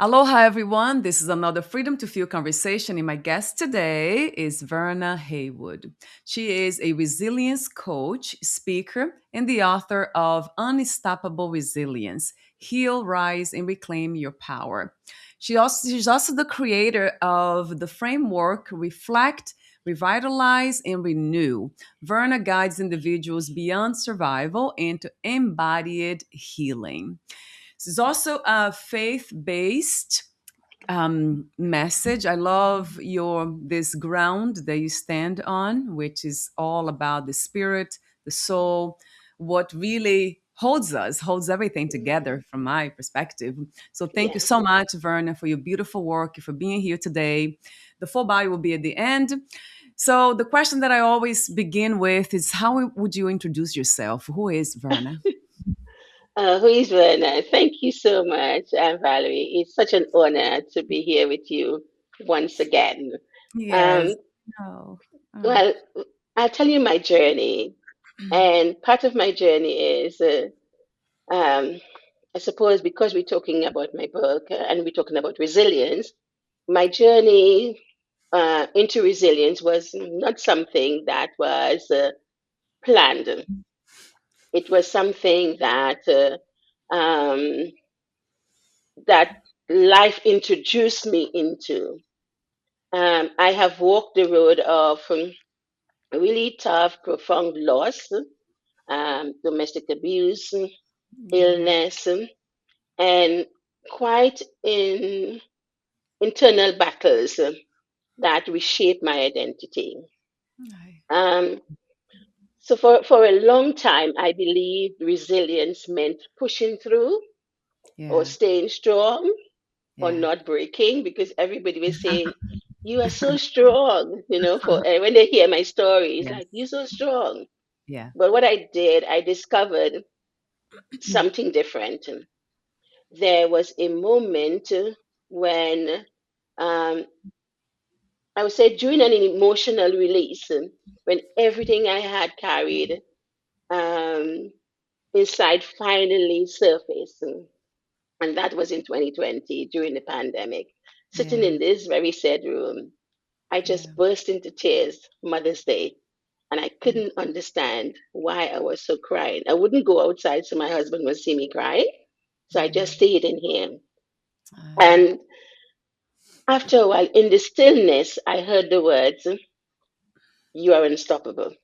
Aloha, everyone. This is another Freedom to Feel conversation. And my guest today is Verna Haywood. She is a resilience coach, speaker, and the author of Unstoppable Resilience: Heal, Rise, and Reclaim Your Power. She's also the creator of the framework Reflect, Revitalize, and Renew. Verna guides individuals beyond survival into embodied healing. This is also a faith-based message. I love your this ground that you stand on, which is all about the spirit, the soul, what really holds everything together from my perspective. So thank you Yeah. so much, Verna, for your beautiful work, for being here today. The full bio will be at the end. So the question that I always begin with is, how would you introduce yourself? Who is Verna? Who is Verna? Thank you so much, Valerie. It's such an honor to be here with you once again. Yes. Um, No. Oh. well, I'll tell you my journey. And part of my journey is, um, I suppose, because we're talking about my book and we're talking about resilience, my journey into resilience was not something that was planned. It was something um, that life introduced me into. I have walked the road of really tough, profound loss, domestic abuse, Yeah. illness, and quite internal battles that reshape my identity. Right. Um, so for a long time, I believed resilience meant pushing through or Yeah. staying strong or Yeah. not breaking because everybody was saying, "You are so strong," for when they hear my stories, like, "You're Yes. so strong." Yeah. But what I did, I discovered something different. There was a moment when um, I would say during an emotional release, when everything I had carried um, inside finally surfaced. And that was in 2020 during the pandemic. Sitting Yeah. in this very sad room, I Yeah. just burst into tears Mother's Day. And I Yeah. couldn't understand why I was so crying. I wouldn't go outside so my husband would see me crying. So I Yeah. just stayed in here. I, And after a while, in the stillness, I heard the words, "You are unstoppable,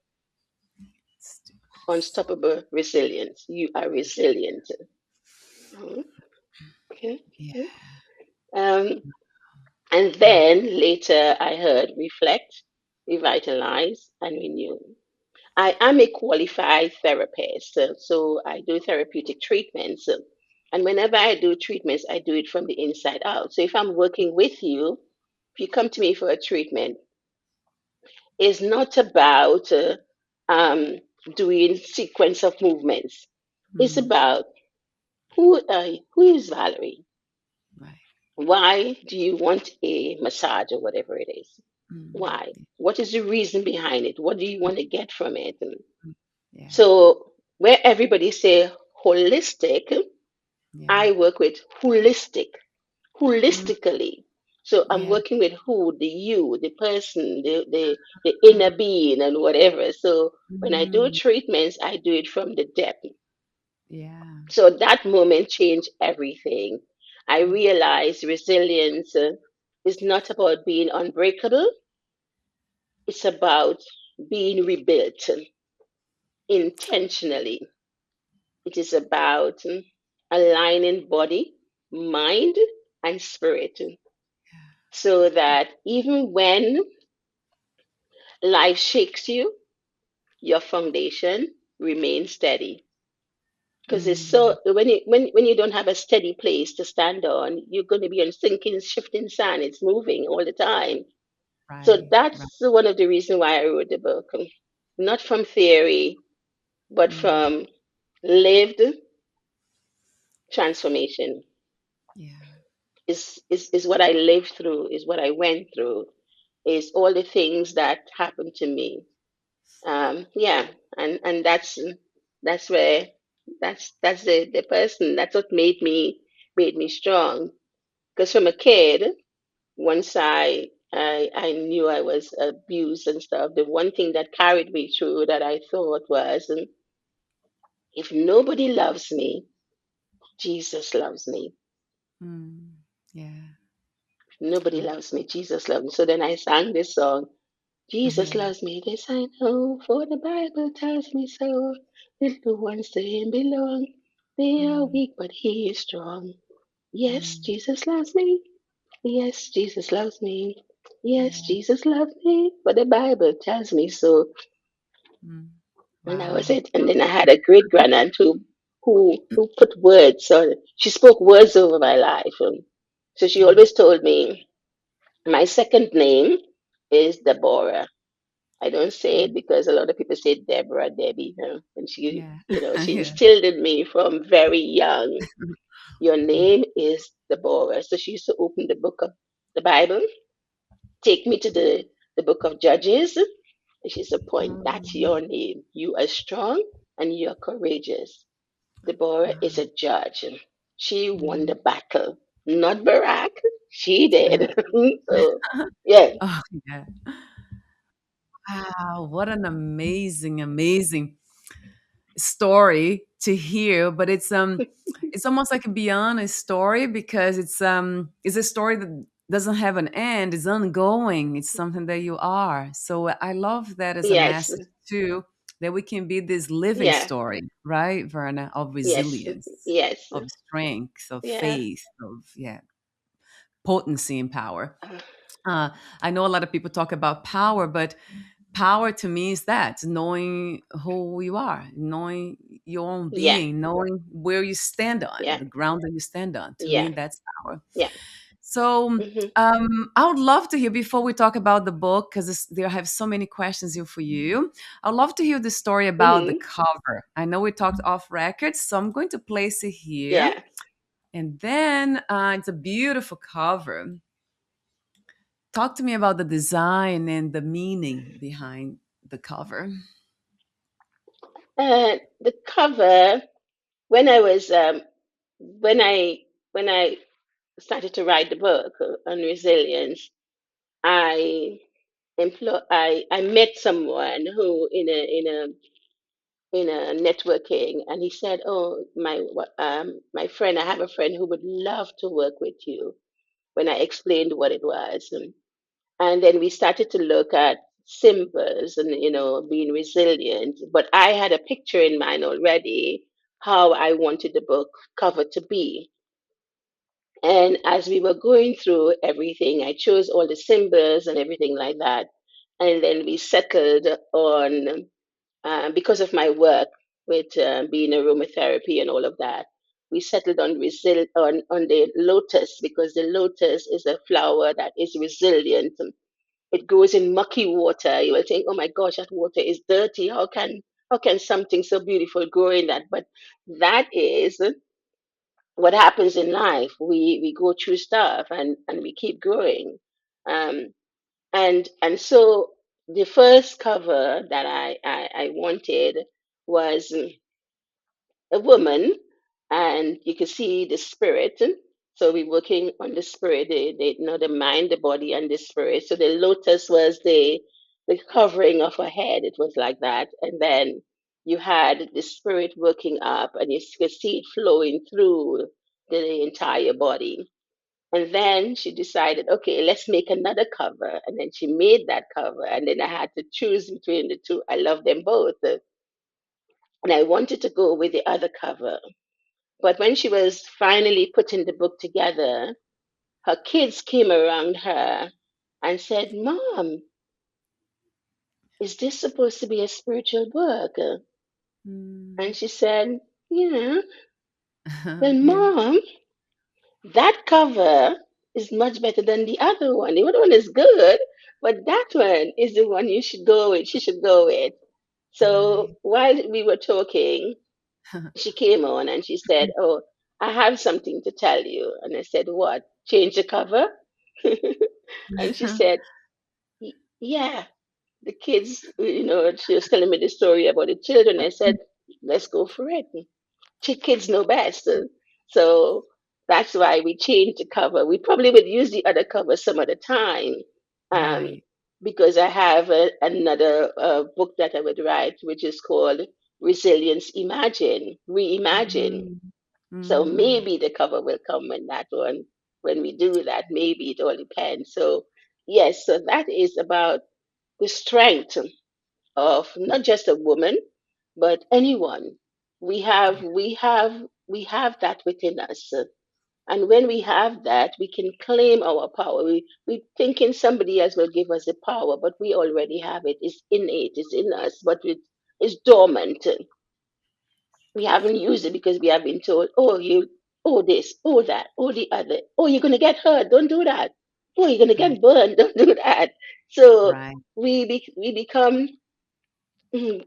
unstoppable resilience. You are resilient." Mhm. Okay. yeah. Okay. Um, and then later I heard reflect, revitalize, and renew. I am a qualified therapist, so I do therapeutic treatments. And whenever I do treatments, I do it from the inside out. So if I'm working with you, if you come to me for a treatment, it's not about um, doing sequence of movements. It's Mm, about who is Valerie? right. Why do you want a massage or whatever it is? Mm, Why? What is the reason behind it? What do you want to get from it? mm, yeah. So where everybody say holistic, Yeah. I work with holistic, Mm, holistically. So I'm yeah. working with who, the you, the person, the Mm, inner being and whatever. So when I do mm, treatments, I do it from the depth. yeah. So that moment changed everything. I Mm, realized resilience is not about being unbreakable. It's about being rebuilt intentionally. It is about aligning body, mind, and spirit so that even when life shakes you, your foundation remains steady. Because it's mm, so when you don't have a steady place to stand on, you're going to be on sinking, shifting sand. It's moving all the time. So right. Right. that's one of the reasons why I wrote the book, not from theory, but Mm, from lived transformation. yeah. Is what I lived through, is what I went through, is all the things that happened to me. Yeah, and that's where that's the person. That's what made me strong. Because from a kid, once I knew I was abused and stuff, the one thing that carried me through that I thought was, if nobody loves me, Jesus loves me. Mm. Yeah. Nobody Oh, loves me, Jesus loves me. So then I sang this song, Jesus yeah. loves me, this I know, for the Bible tells me so. Little ones to him belong. They are Mm. weak, but he is strong. Yes, Mm. Jesus loves me. Yes, Jesus loves me. Yes, Yeah. Jesus loves me. For the Bible tells me so. Mm. And that was Wow. it. And then I had a great grandaunt who put words on. She spoke words over my life. So she Mm. always told me, my second name is Deborah. I don't say it because a lot of people say Deborah, Debbie. And she, Yeah. she Yeah. instilled in me from very young. Your name is Deborah. So she used to open the book of the Bible, take me to the book of Judges, and she used to point, that's Mm. your name. You are strong and you are courageous. Deborah is a judge. She won the Mm. battle, not Barack. She did. So, yeah, Oh, yeah. Wow, what an amazing, amazing story to hear, but it's almost like beyond a story because it's a story that doesn't have an end, it's ongoing, it's something that you are. So I love that as a yes, message too, that we can be this living yeah, story, right, Verna, of yes, resilience, yes, of strength, of yeah. faith, of yeah, potency and power. Uh, uh, I know a lot of people talk about power, but power to me is that knowing who you are, knowing your own yeah, being, knowing where you stand on, yeah, the ground that you stand on. To me, yeah, that's power. yeah. So, Hmm. I would love to hear before we talk about the book, because there I have so many questions here for you. I'd love to hear the story about the Hmm. cover. I know we talked off record, so I'm going to place it here. Yeah. And then it's a beautiful cover. Talk to me about the design and the meaning behind the cover. The cover, when I was when I when I started to write the book on resilience, I I met someone who in a networking, and he said, "Oh, my friend, I have a friend who would love to work with you." When I explained what it was, and then we started to look at symbols and being resilient. But I had a picture in mind already how I wanted the book cover to be. And as we were going through everything, I chose all the symbols and everything like that. And then we settled on, because of my work with being aromatherapy and all of that, we settled on on the lotus, because the lotus is a flower that is resilient. It grows in mucky water. You will think, oh my gosh, that water is dirty. How can something so beautiful grow in that? But that is what happens in life. We go through stuff, and we keep growing. Um, and so the first cover that I wanted was a woman, and you can see the spirit. So we're working on the spirit, the mind, the body, and the spirit. So the lotus was the covering of her head. It was like that, and then you had the spirit working up, and you could see it flowing through the entire body. And then she decided, okay, let's make another cover. And then she made that cover. And then I had to choose between the two. I love them both. And I wanted to go with the other cover. But when she was finally putting the book together, her kids came around her and said, Mom, is this supposed to be a spiritual book? Mm. And she said, Yeah. Well, Yeah. Mom, that cover is much better than the other one. The other one is good, but that one is the one you should go with. She should go with. So Right. while we were talking, she came on and she said, Oh, I have something to tell you. And I said, What? Change the cover? And she said, Yeah, the kids, she was telling me the story about the children. I said, Let's go for it. Kids know best. So That's why we changed the cover. We probably would use the other cover some other time, um, Right. because I have another book that I would write, which is called Resilience Imagine, Reimagine. Mm, So mm, maybe the cover will come when that one, when we do that. Maybe it all depends. So yes, so that is about the strength of not just a woman, but anyone. We have that within us. And when we have that, we can claim our power. We thinking somebody else will give us the power, but we already have it. It's innate, it's in us, but it's dormant. We haven't used it because we have been told, oh, you, oh, this, oh, that, oh, the other. Oh, you're going to get hurt. Don't do that. Oh, you're going to right. get burned. Don't do that. So Right. we become, mm,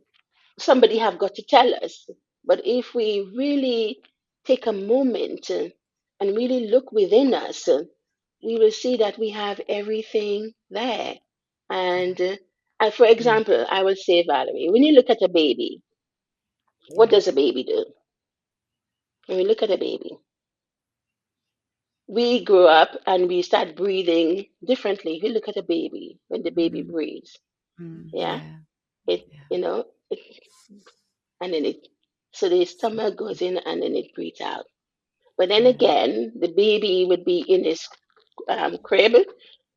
somebody have got to tell us. But if we really take a moment and really look within us, we will see that we have everything there. Yeah. And for Mm, example, I will say, Valerie, when you look at a baby, what yeah. does a baby do? When we look at a baby, we grow up and we start breathing differently. If you look at a baby, when the baby Mm, breathes, mm, yeah, yeah. it, Yeah. it, and then so the stomach goes in and then it breathes out. But then Yeah. again, the baby would be in his crib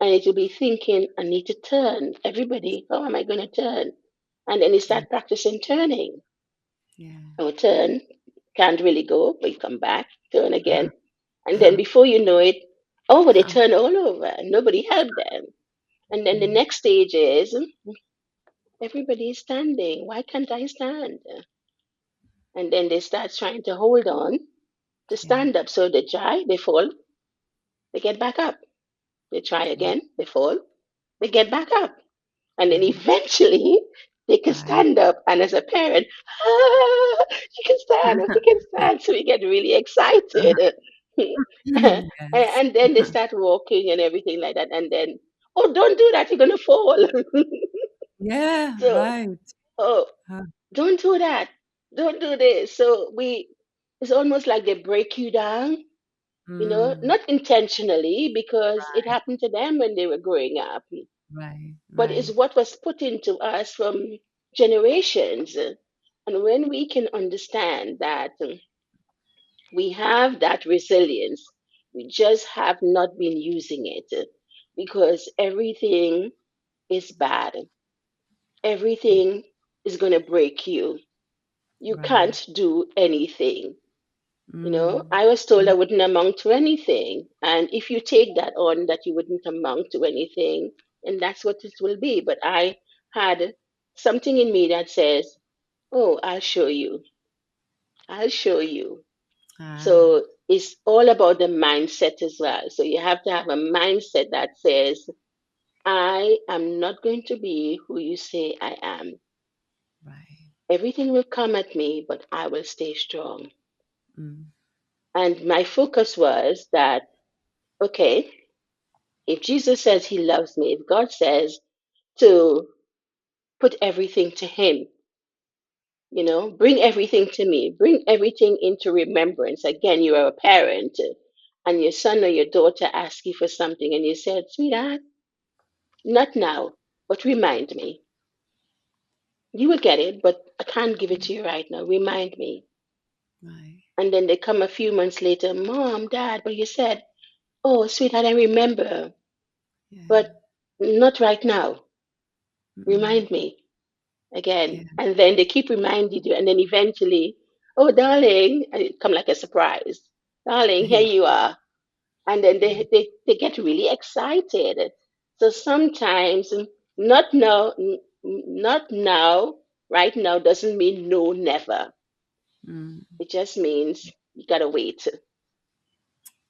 and it will be thinking, I need to turn. Everybody, how am I going to turn? And then he Yeah. start practicing turning. Yeah. Oh, turn, can't really go, but you come back, turn again. And then before you know it, oh, they turn all over and nobody helped them. And then the Yeah. next stage is everybody is standing. Why can't I stand? And then they start trying to hold on to Yeah. stand up. So they try, they fall, they get back up. They try Yeah. again, they fall, they get back up. And then Yeah. eventually they can Right. stand up. And as a parent, she can stand up, she can stand. So we get really excited. Yes. And then they start walking and everything like that. And then, oh, don't do that, you're going to fall. Yeah. So, Right. oh, Huh. don't do that. Don't do this. So it's almost like they break you down, Mm, not intentionally because it right. happened to them when they were growing up, Right. but it's Right. what was put into us from generations. And when we can understand that we have that resilience, we just have not been using it because everything is bad. Yeah. Everything is going to break you. You Right. can't do anything. Mm, I was told I mm, wouldn't amount to anything. And if you take that on, that you wouldn't amount to anything, and that's what it will be. But I had something in me that says, oh, I'll show you. I'll show you. ah, So it's all about the mindset as well. So you have to have a mindset that says, I am not going to be who you say I am. right. Everything will come at me, but I will stay strong. Mm, And my focus was that, okay, if Jesus says he loves me, if God says to put everything to him, bring everything to me, bring everything into remembrance. Again, you are a parent and your son or your daughter asks you for something and you said, sweetheart, not now, but remind me. You will get it, but I can't give it to you right now. Remind me. right. And then they come a few months later, Mom, Dad, but you said, oh, sweetheart, I remember, Yeah. but not right now. Mm, Remind me again. yeah. And then they keep reminding you. And then eventually, oh, darling, and it come like a surprise. Darling, here Yeah. you are. And then Yeah. they get really excited. So sometimes, not now, not now, right now doesn't mean no, never. Mm, It just means you got to wait.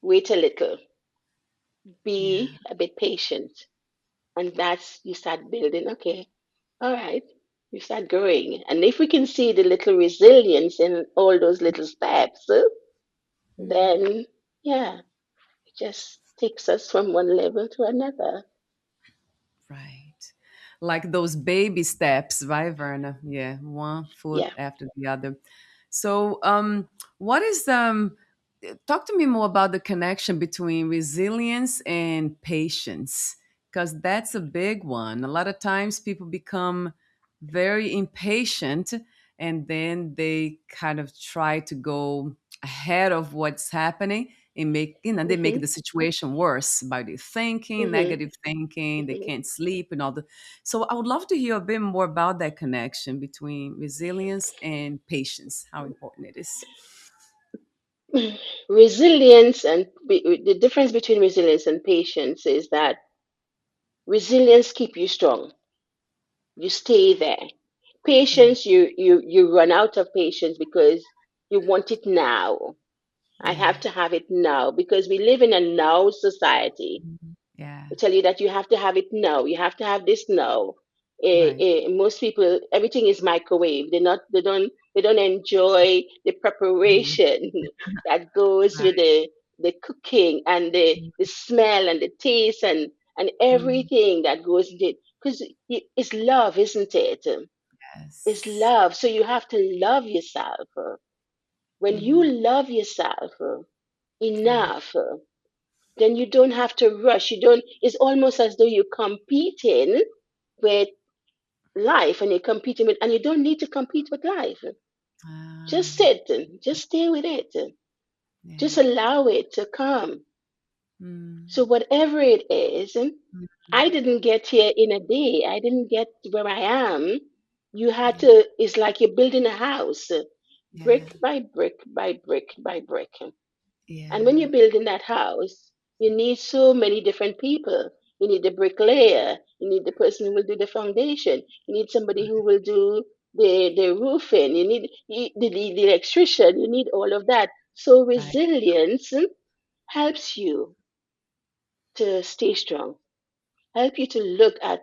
Wait a little. yeah. Be a bit patient. And that's, you start building, okay, all right, you start growing. And if we can see the little resilience in all those little steps, Mm, then yeah, it just takes us from one level to another. right. Like those baby steps, right, Verna? Yeah. One foot Yeah. after the other. So, what is talk to me more about the connection between resilience and patience, because that's a big one. A lot of times people become very impatient, and then they kind of try to go ahead of what's happening and make, they make Mhm. the situation worse by the thinking, Mhm. negative thinking, they Mhm. can't sleep and all the. So I would love to hear a bit more about that connection between resilience and patience, how important it is. Resilience and the difference between resilience and patience is that resilience keep you strong. You stay there. Yeah. Patience, you run out of patience because you want it now. I Yeah. have to have it now because we live in a now society. Mhm. Yeah. They tell you that you have to have it now. You have to have this now. Right. Most people, everything is microwave. They don't enjoy the Mhm. preparation that goes with Right. the cooking and the smell and the taste and Mhm. everything that goes into it. Because it's love, isn't it? It's Yes. love. So you have to love yourself. When you Mhm. love yourself Right. enough, then you don't have to rush. You don't, it's almost as though you're competing with life and you're competing with, and you don't need to compete with life. Just Ah, sit, just stay with it, just yeah. allow it to come. So, Mm. whatever it is, I Mhm. didn't get here in a day, I didn't get where I am. You had Yeah. to, it's like you're building a house, Yeah. brick by brick by brick by brick. And when Yeah. you're building that house, you need so many different people. You need the bricklayer. You need the person who will do the foundation. You need somebody who will do the roofing. You need the electrician. You need all of that. So Right. resilience helps you to stay strong. Help you to look at,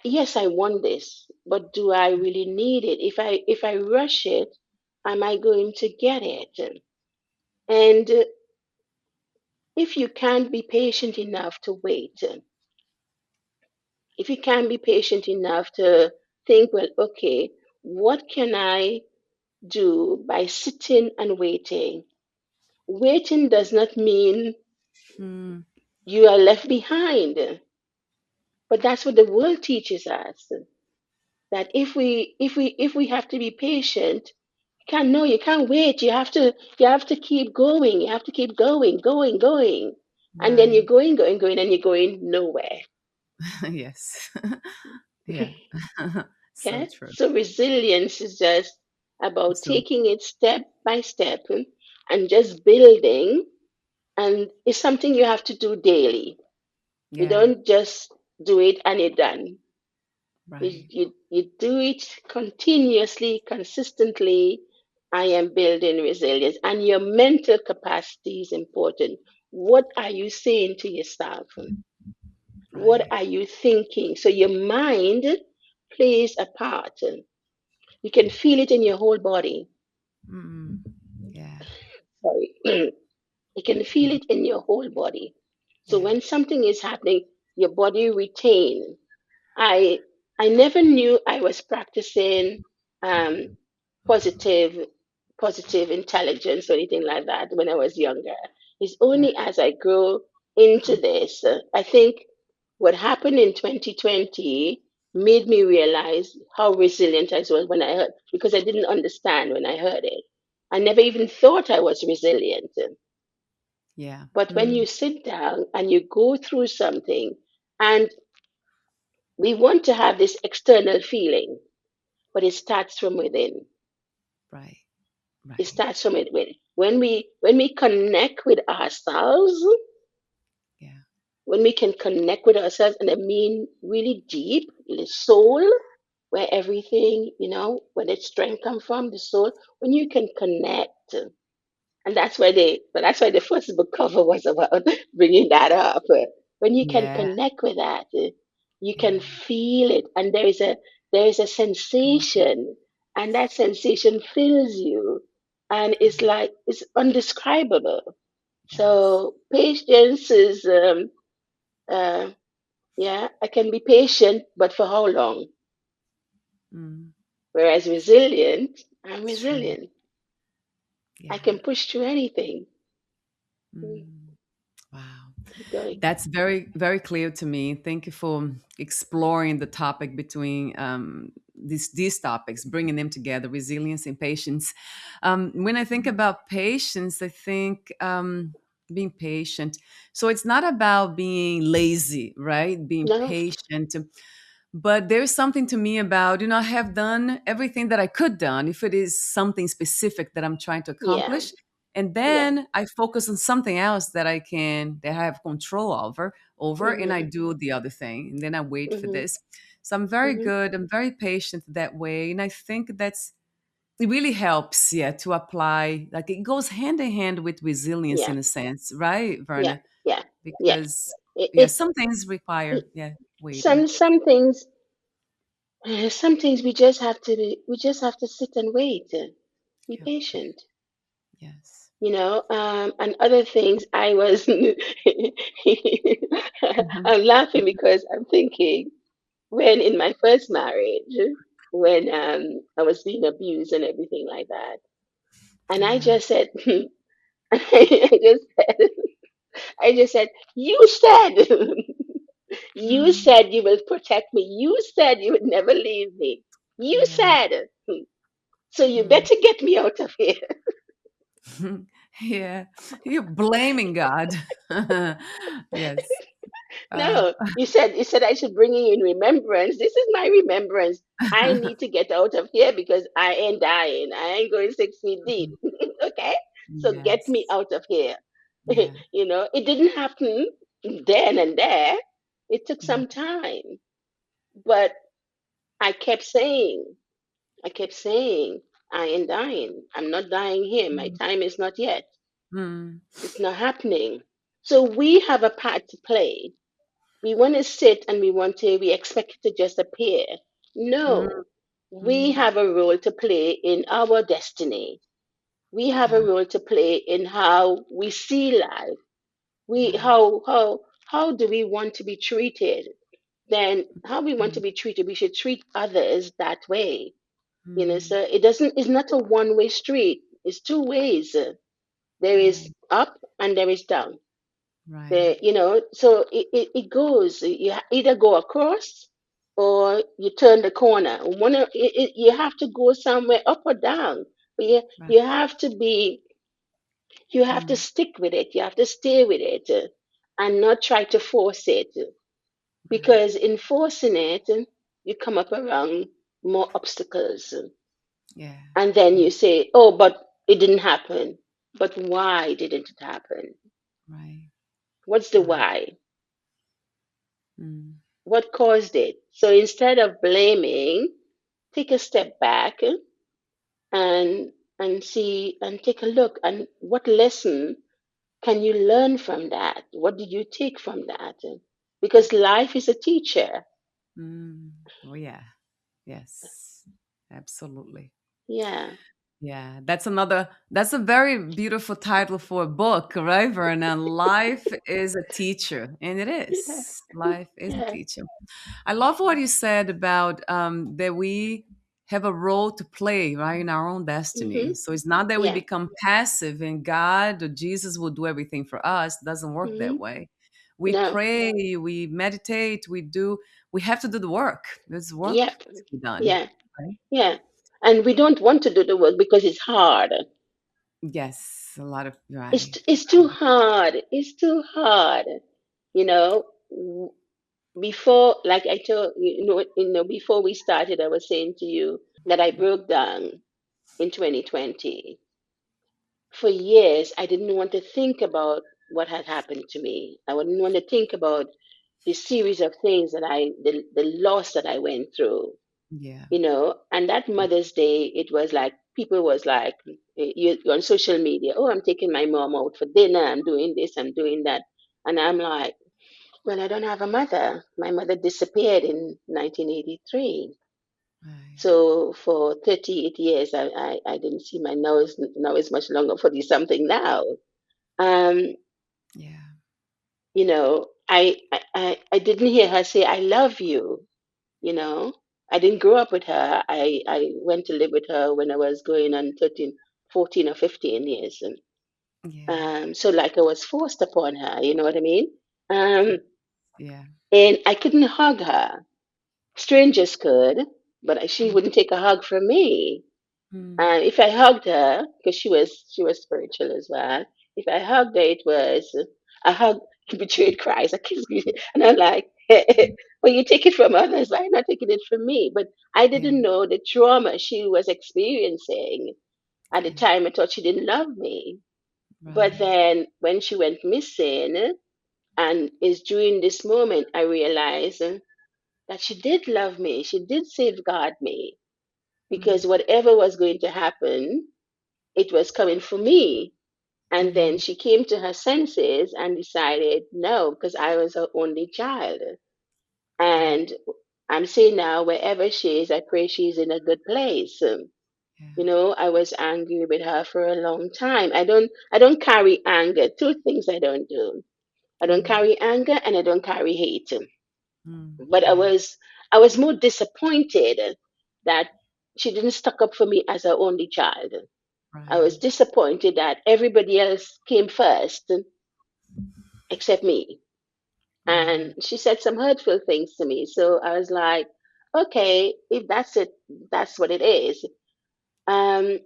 yes, I want this, but do I really need it? If I rush it, am I going to get it? And if you can't be patient enough to wait, if you can't be patient enough to think, well, okay, what can I do by sitting and waiting? Waiting does not mean Mm. you are left behind, but that's what the world teaches us. That if we have to be patient, you can't wait. You have to keep going. You have to keep going, going, going. And then you're Right. going, going, going, and you're going nowhere. Yes. Yeah. So Okay? true. So resilience is just about So taking it step by step and just building. And it's something you have to do daily. You yeah. don't just do it and you're done. You, Right. you, you do it continuously, consistently. I am building resilience. And your mental capacity is important. What are you saying to yourself? What Right. are you thinking? So your mind plays a part. You can feel it in your whole body. Mm. Yeah. Sorry. You can feel it in your whole body. So Yeah. when something is happening, your body retain. I I never knew I was practicing um, positive positive intelligence or anything like that when I was younger. It's Right. only as I grow into this, I think what happened in 2020 made me realize how resilient I was when I heard, because I didn't understand when I heard it. I never even thought I was resilient. Yeah. But when Mm. you sit down and you go through something, and we want to have this external feeling, but it starts from within. Right. It Right. starts from within. When we connect with ourselves, Yeah. when we can connect with ourselves, and I mean really deep, the soul, where everything, where the strength come from, the soul, when you can connect, and that's why the first book cover was about bringing that up. When you can Yeah. connect with that, you can Yeah. feel it, and there is a Mhm. sensation, and that sensation fills you, and it's Right. like it's undescribable. Yes. So patience is, uh, yeah, I can be patient, but for how long? Mm. Whereas resilient, I'm It's true. resilient. I Yeah. can push through anything. Mm, Mm. Wow. keep going. That's very, very clear to me. Thank you for exploring the topic between these topics, bringing them together, resilience and patience. When I think about patience, I think being patient. So it's not about being lazy, right? Being No. patient, but there's something to me about, I have done everything that I could done if it is something specific that I'm trying to Yeah. accomplish, and Yeah. then I focus on something else that I have control over, and I Mhm. do the other thing, and then I wait for Mhm. this. So I'm very Mhm. good, I'm very patient that way, and I think it really helps, yeah, to apply, like, it goes hand in hand with resilience Yeah. in a sense, right, Yeah. Verna? Yeah. Yeah. Because It, yeah, it, some things require, it yeah, waiting. some things we just have to sit and wait. Be Yep. patient. Yes. And other things I was Mhm. I'm laughing because I'm thinking when in my first marriage, when I was being abused and everything like that. And I Yeah. just said, I just said, you said, you Mm. said you will protect me. You said you would never leave me. You Yeah. said, so you Mm. better get me out of here. Yeah. You're blaming God. Yes. Uh, No, you said I should bring you in remembrance. This is my remembrance. I need to get out of here because I ain't dying. I ain't going 6 feet deep. Okay? So get me yes. out of here. Yeah. It didn't happen then and there. It took Yeah. some time. But I kept saying, I kept saying, I ain't dying. I'm not dying here. My Mm. time is not yet. Mm. It's not happening. So we have a part to play. We want to sit and we expect it to just appear. Mm. No, we Mm. have a role to play in our destiny. We have a Yeah. role to play in how we see life. We Yeah. how do we want to be treated? Then how we want to Mm. be treated, we should treat others that way. So Mm. it's not a one-way street. It's two ways. There is Right. up and there is down. Right. So it goes. You either go across or you turn the corner. You have to go somewhere up or down. But Right. you have to Mm. stick with it. You have to stay with it, and not try to force it. Right. Because in forcing it, you come up around more obstacles. Yeah. And then Yeah. you say, oh, but it didn't happen. But why didn't it happen? Right. What's the Right. why? Mm. What caused it? So instead of blaming, take a step back and see and take a look, and what lesson can you learn from that? What did you take from that? Because life is a teacher. Mm. Oh yeah. Yes. Absolutely. Yeah. Yeah, that's a very beautiful title for a book, right, Verna? Life is a teacher, and it Yeah. is. Life is a Yeah. teacher. I love what you said about that we have a role to play, right, in our own destiny. Mhm. So it's not that we Yeah. become passive and God or Jesus will do everything for us. It doesn't work that Mhm. way. We No. pray, we meditate, we have to do the work. There's work Yep. to be done, Yeah. right? Yeah. And we don't want to do the work because it's hard. Yes, a lot of It's right. it's too hard. It's too hard. You know, before, like I told before we started, I was saying to you that I Yeah. broke down in 2020. For years, I didn't want to think about what had happened to me. I didn't want to think about the series of things the loss that I went through. Yeah. And that Mother's Day, it was like people was like, you're on social media, oh, I'm taking my mom out for dinner, I'm doing this, I'm doing that. And I'm like, well, I don't have a mother. My mother disappeared in 1983. Right. So for 38 years, I didn't see my nose. Now it's much longer, 40 something now. Um, Yeah. I didn't hear her say, I love you. you know. I didn't grow up with her. I went to live with her when I was going on 13, 14 or 15 years. Yeah. So like I was forced upon her, you know what I mean? Um, Yeah. and I couldn't hug her. Strangers could, but she Mm, wouldn't take a hug from me. mm, And if I hugged her, because she was spiritual as well, if I hugged her, it was a hug betrayed Christ. I keep and I'm like, well, you take it from others, why not taking it from me? But I yeah. didn't know the trauma she was experiencing at the Yeah. time. I thought she didn't love me. But Right. then when she went missing, and it's during this moment I realized that she did love me. She did safeguard me Mm, because whatever was going to happen, it was coming for me. And then mm, she came to her senses and decided no, because I was her only child. right. And I'm saying now, wherever she is, I pray she's in a good place. Yeah. I was angry with her for a long time. I don't carry anger. Two things I don't do. I don't Mm, carry anger and I don't carry hate. But I yeah. was I was more disappointed that she didn't stuck up for me as her only child. I was Right. disappointed that everybody else came first except me. Mm, And she said some hurtful things to me. So I was like, okay, if that's it, that's what it is. Um,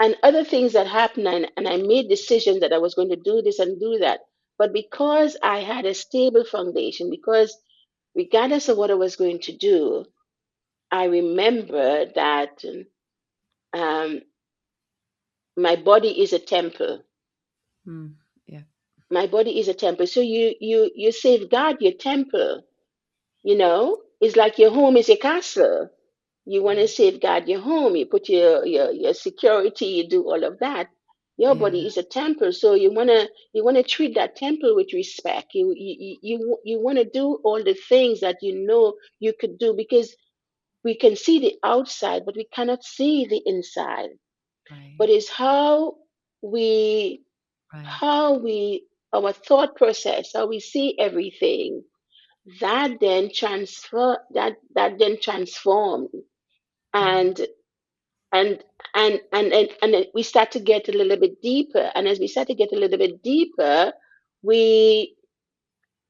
and other things that happened, and I made decisions that I was going to do this and do that. But because I had a stable foundation, because regardless of what I was going to do, I remember that um, my body is a temple. mm, yeah. My body is a temple. So you safeguard your temple. It's like your home is a castle. You want to Yeah. safeguard your home. You put your security. You do all of that. Your body Yeah. is a temple, so you wanna treat that temple with respect. You want to do all the things that you could do because we can see the outside, but we cannot see the inside. Right. But it's we Right. how we our thought process, how we see everything, that then transformed, Mm, and and and then we start to get a little bit deeper, and as we start to get a little bit deeper, we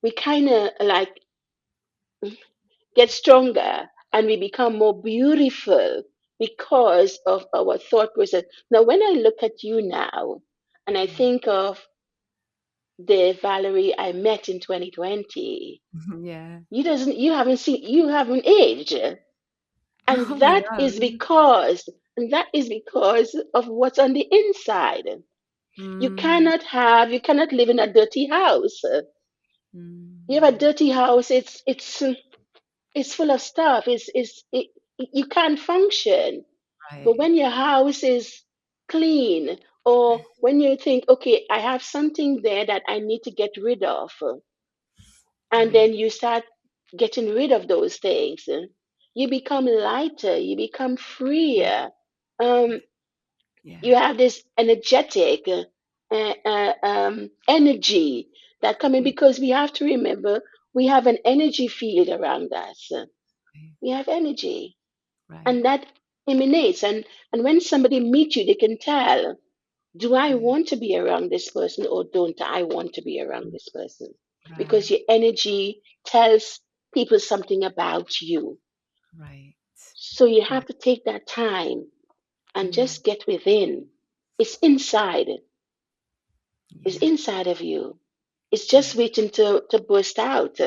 we kind of like get stronger and we become more beautiful because of our thought process. Now, when I look at you now and I yeah. think of the Valerie I met in 2020, Yeah. you haven't aged. And Oh my that God. is Really? because and that is because of what's on the inside. Mm, You cannot live in a dirty house. You have a mm, dirty house, it's full of stuff. You can't function. But right. when your house is clean, or when you think, okay, I have something there that I need to get rid of, and Right. then you start getting rid of those things, you become lighter, you become Mm, freer. Um, yeah. you have this energetic energy that coming Mm, because we have to remember we have an energy field around us. right. We have energy, Right. and that emanates. And when somebody meets you, they can tell, do I Yeah. want to be around this person or don't I want to be around this person? Because Right. your energy tells people something about you. Right. So you have Right. to take that time and Mm, just get within. It's inside. It's yeah. inside of you. It's Yeah. just waiting to burst out.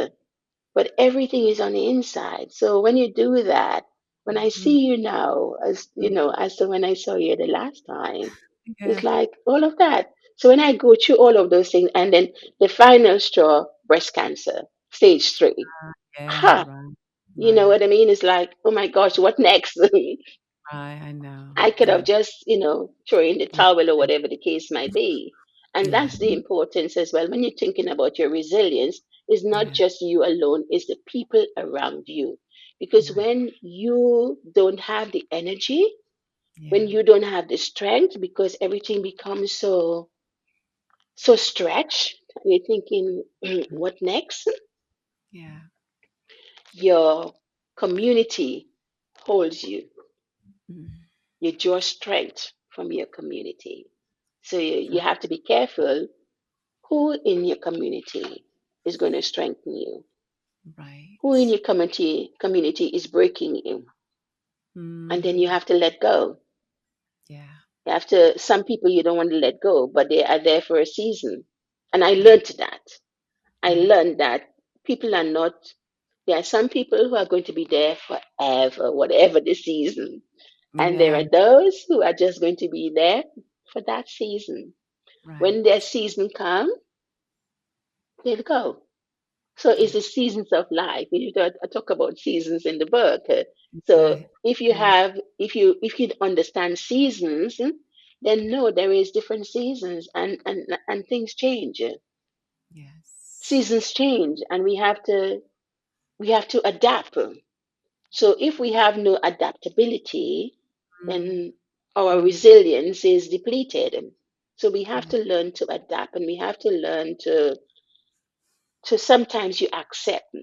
But everything is on the inside. So when you do that, when I Mm, see you now, as you mm, know, as to when I saw you the last time, it's yeah. like all of that. So when I go through all of those things, and then the final straw, breast cancer, stage 3. Yeah. Ha! Right. You know Right. what I mean? It's like, oh my gosh, what next? Right. I know. I could Yeah. have just, thrown in the Yeah. towel or whatever the case might be. And Yeah. that's the importance as well. When you're thinking about your resilience, it's not Yeah. just you alone, it's the people around you. Because Right. when you don't have the energy, when Yeah. you don't have the strength, because everything becomes so stretched, you're thinking, Mm, what next? yeah. Your community holds you. Mm, You draw strength. from your community. So you have to be careful who in your community is going to strengthen you, who in Right. your community is breaking you, and then you Mm. have to let go. Yeah. You have to. Some people you don't want to let go, but they are there for a season. And I Yeah. learned that. I Yeah. learned that people are not. There are some people who are going to be there forever, whatever the season, and there Yeah. are those who are just going to be there for that season. When their Right. season comes, they'll go. So it's Yeah. the seasons of life. I talk about seasons in the book. Yeah. So if you Yeah. have, if you understand seasons, then no, there is different seasons, and things change. Yes. Seasons change, and we have to adapt. So if we have no adaptability, Mm. then our Mm. resilience is depleted. So we have Yeah. to learn to adapt, and we have to learn to sometimes you accept,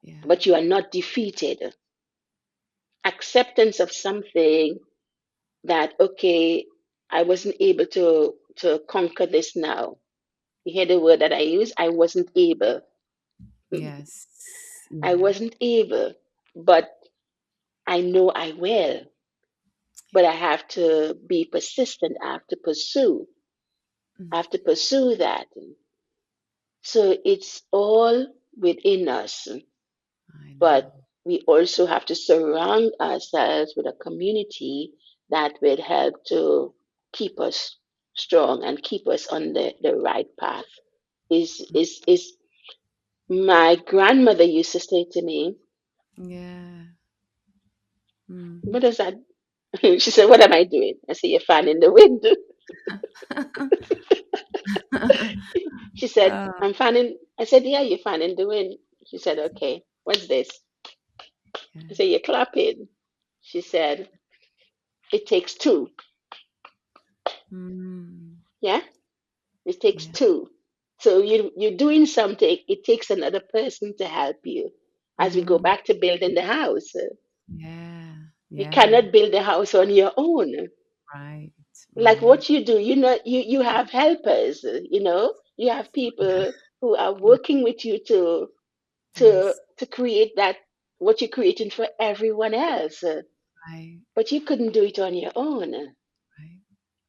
Yeah. but you are not defeated. Acceptance of something that, okay, I wasn't able to conquer this now. You hear the word that I use? I wasn't able. Yes. I Yeah. wasn't able, but I know I will. But I Yeah. have to be persistent. I have to pursue. I Mm. have to pursue that. So it's all within us. I But know. we also have to surround ourselves with a community that will help to keep us strong and keep us on the right path. Is my grandmother used to say to me, Yeah. what Mm. does that? She said, what am I doing? I said, you're fanning the wind. She said, uh, I'm fanning. I said, yeah, you're fanning the wind. She said, okay, what's this? I yeah. said, you're clapping. She said, it takes two. Mm. Yeah, it takes Yeah. two. So you're doing something. It takes another person to help you. As we go Mm. back to building the house, Yeah. you Yeah. cannot build the house on your own. Right. Like Right. what you do, you have helpers. You have Yeah. people who are Yeah. working with you to to Yes. to create that what you're creating for everyone else. Right. But you couldn't do it on your own. Right.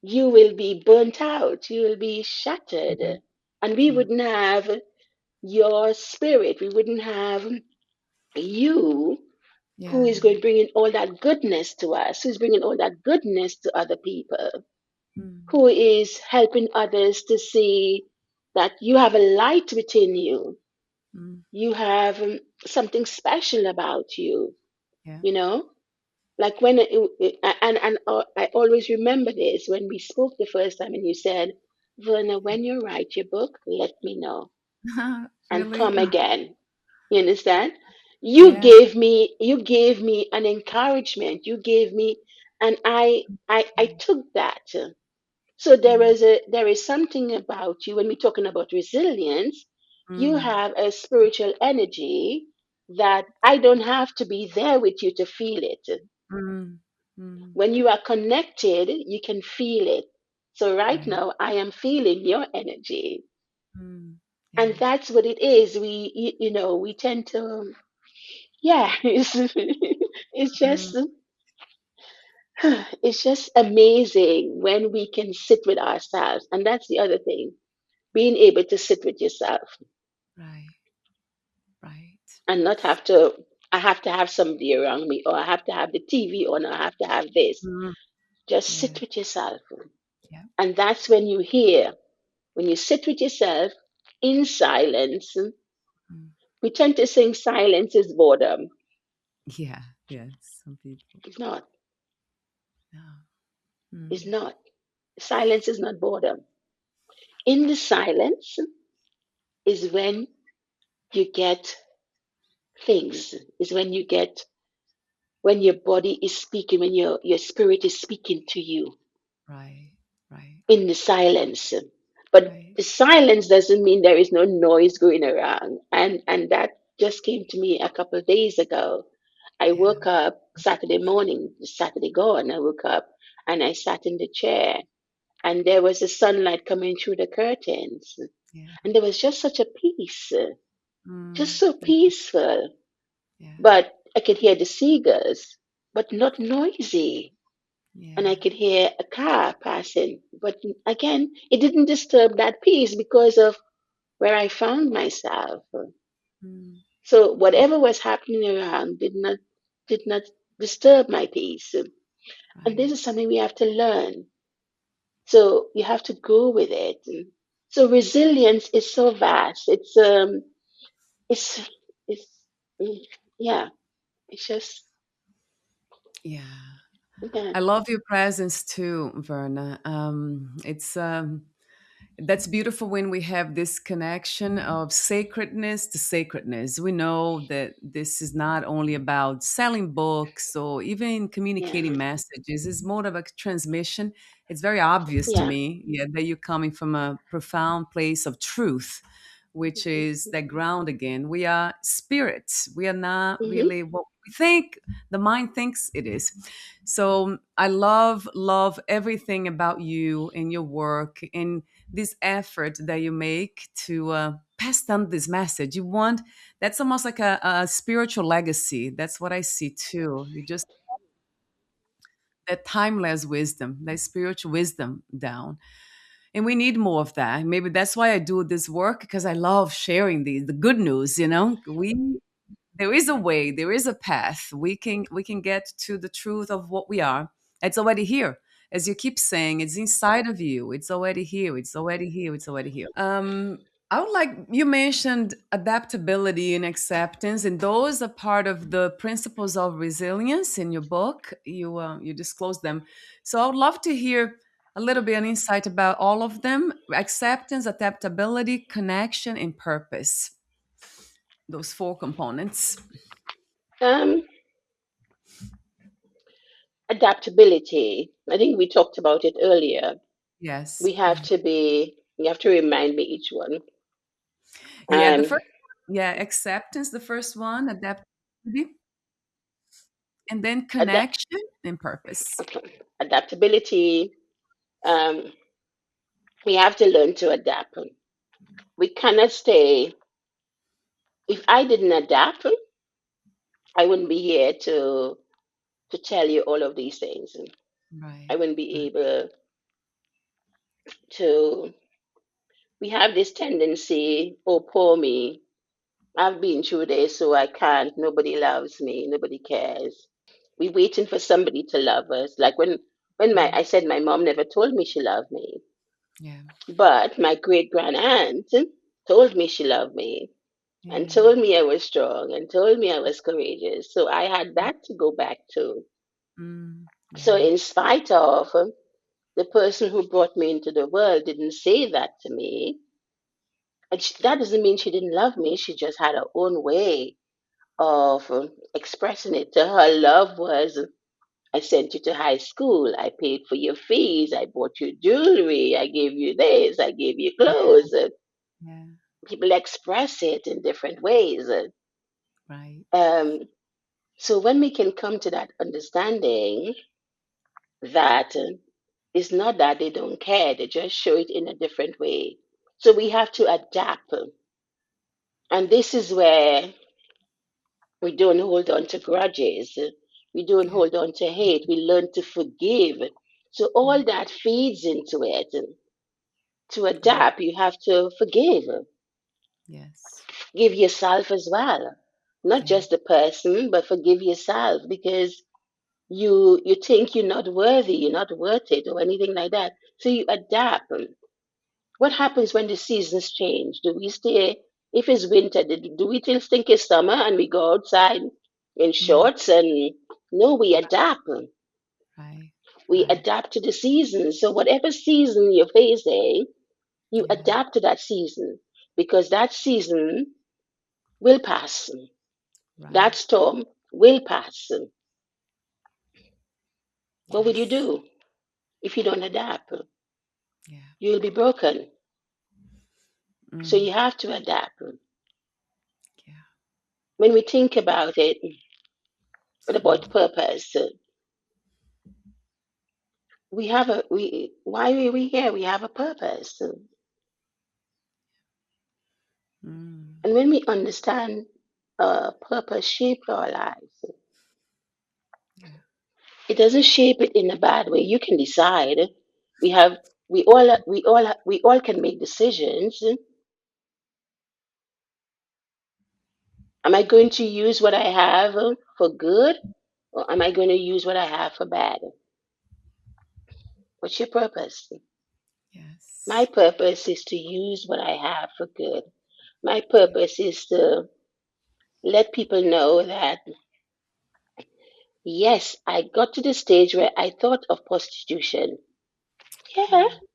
You will be burnt out. You will be shattered, Mhm. and we Yeah. wouldn't have your spirit. We wouldn't have you who Yeah. is going to bring in all that goodness to us, who's bringing all that goodness to other people, Mm. who is helping others to see that you have a light within you. Mm. You have something special about you, Yeah. you know? Like when, I always remember this when we spoke the first time and you said, Verna, when you write your book, let me know and Really? come again. You Yeah. understand? You Yeah. gave me you gave me an encouragement. You gave me, and I took that. So Yeah. there is something about you when we're talking about resilience. You Mm. have a spiritual energy that I don't have to be there with you to feel it. Mm. Mm. When you are connected, you can feel it. So right Right. now, I am feeling your energy, Mm. and Yeah. that's what it is. We tend to, yeah, it's Mm. just it's just amazing when we can sit with ourselves, and that's the other thing, being able to sit with yourself Right. Right. and not have to. I have to have somebody around me, or I have to have the TV on, or I have to have this. Mm. Just Yeah. sit with yourself, Yeah. and that's when you hear. When you sit with yourself in silence, Mm. we tend to think silence is boredom. Yeah. Yes. Some people. It's not. No. It's Mm. not. Silence is not boredom. In the silence is when you get things, is when your body is speaking, when your spirit is speaking to you Right. Right. in the silence. But Right. the silence doesn't mean there is no noise going around. And that just came to me a couple of days ago. I Yeah. woke up Saturday morning, Saturday gone. I woke up and I sat in the chair, and there was the sunlight coming through the curtains, Yeah. and there was just such a peace, just Mm. so Yeah. peaceful. Yeah. But I could hear the seagulls, but not noisy. And I Yeah. could hear a car passing. But again, it didn't disturb that peace because of where I found myself. Mm. So Yeah. whatever was happening around did not disturb my peace. And Right. this is something we have to learn. So you have to go with it. So resilience is so vast. It's it's mm, yeah. It's just Yeah. yeah, I love your presence too, Verna. It's That's beautiful when we have this connection of sacredness to sacredness. We know that this is not only about selling books or even yeah, communicating messages, it's more of a transmission. It's very obvious to yeah. me, yeah, that you're coming from a profound place of truth, which is that ground again. We are spirits. We are not Mm-hmm. really what we think the mind thinks it is. So I love everything about you and your work and this effort that you make to pass down this message. You want That's almost like a spiritual legacy. That's what I see too. You just that timeless wisdom, that spiritual wisdom down. And we need more of that. Maybe that's why I do this work because I love sharing the good news. We there is a way, there is a path. We can get to the truth of what we are. It's already here. As you keep saying, it's inside of you. It's already here. It's already here. It's already here. I would like you mentioned adaptability and acceptance, and those are part of the principles of resilience in your book. You disclose them, so I would love to hear a little bit of insight about all of them: acceptance, adaptability, connection, and purpose. Those four components. Um, Adaptability. I think we talked about it earlier. Yes. We have to be. You have to remind me each one. Yeah. The Um, first. Yeah, acceptance. The first one, adaptability, and then adapt. connection and purpose. Adaptability. Um, we have to learn to adapt. We cannot stay. If I didn't adapt, I wouldn't be here to tell you all of these things. I Right. wouldn't be able to. We have this tendency, oh, poor me. I've been through this, so I can't. Nobody loves me. Nobody cares. We waiting for somebody to love us. Like when my Mm. I said my mom never told me she loved me, Yeah. but my great grand aunt told me she loved me and Yeah. told me I was strong and told me I was courageous. So I had that to go back to. Mm. So Yeah. in spite of the person who brought me into the world didn't say that to me, and that doesn't mean she didn't love me. She just had her own way of expressing it. To her, love was I sent you to high school, I paid for your fees, I bought you jewelry, I gave you this, I gave you Yeah. clothes. Yeah. People express it in different ways. Right. Um, so when we can come to that understanding that it's not that they don't care, they just show it in a different way. So we have to adapt. And this is where we don't hold on to grudges. We don't Yeah. hold on to hate. We learn to forgive. So all Mm. that feeds into it. To Yeah. adapt, you have to forgive. Yes. Give yourself as well. Not Yeah. just the person, but forgive yourself because you think you're not worthy, you're not worth it, or anything like that. So you adapt. What happens when the seasons change? Do we stay, if it's winter, do we still think it's summer and we go outside in Yeah. shorts? And no, we adapt. Right. We Right. adapt to the seasons. So whatever season you're facing, you Yeah. adapt to that season because that season will pass. That Right. storm will pass. What would you Yes. do if you don't adapt? Yeah. You'll be broken. So Mm. you have to adapt. Yeah. When we think about it, what about Mm. purpose? we have a we why are we here? We have a purpose. Mm. And when we understand purpose shape our lives, Yeah. it doesn't shape it in a bad way. You can decide. We have we all can make decisions. Am I going to use what I have for good, or am I going to use what I have for bad? What's your purpose? My Yes. purpose is to use what I have for good. My Yeah. purpose is to let people know that yes, I got to the stage where I thought of prostitution. Yeah, Mm.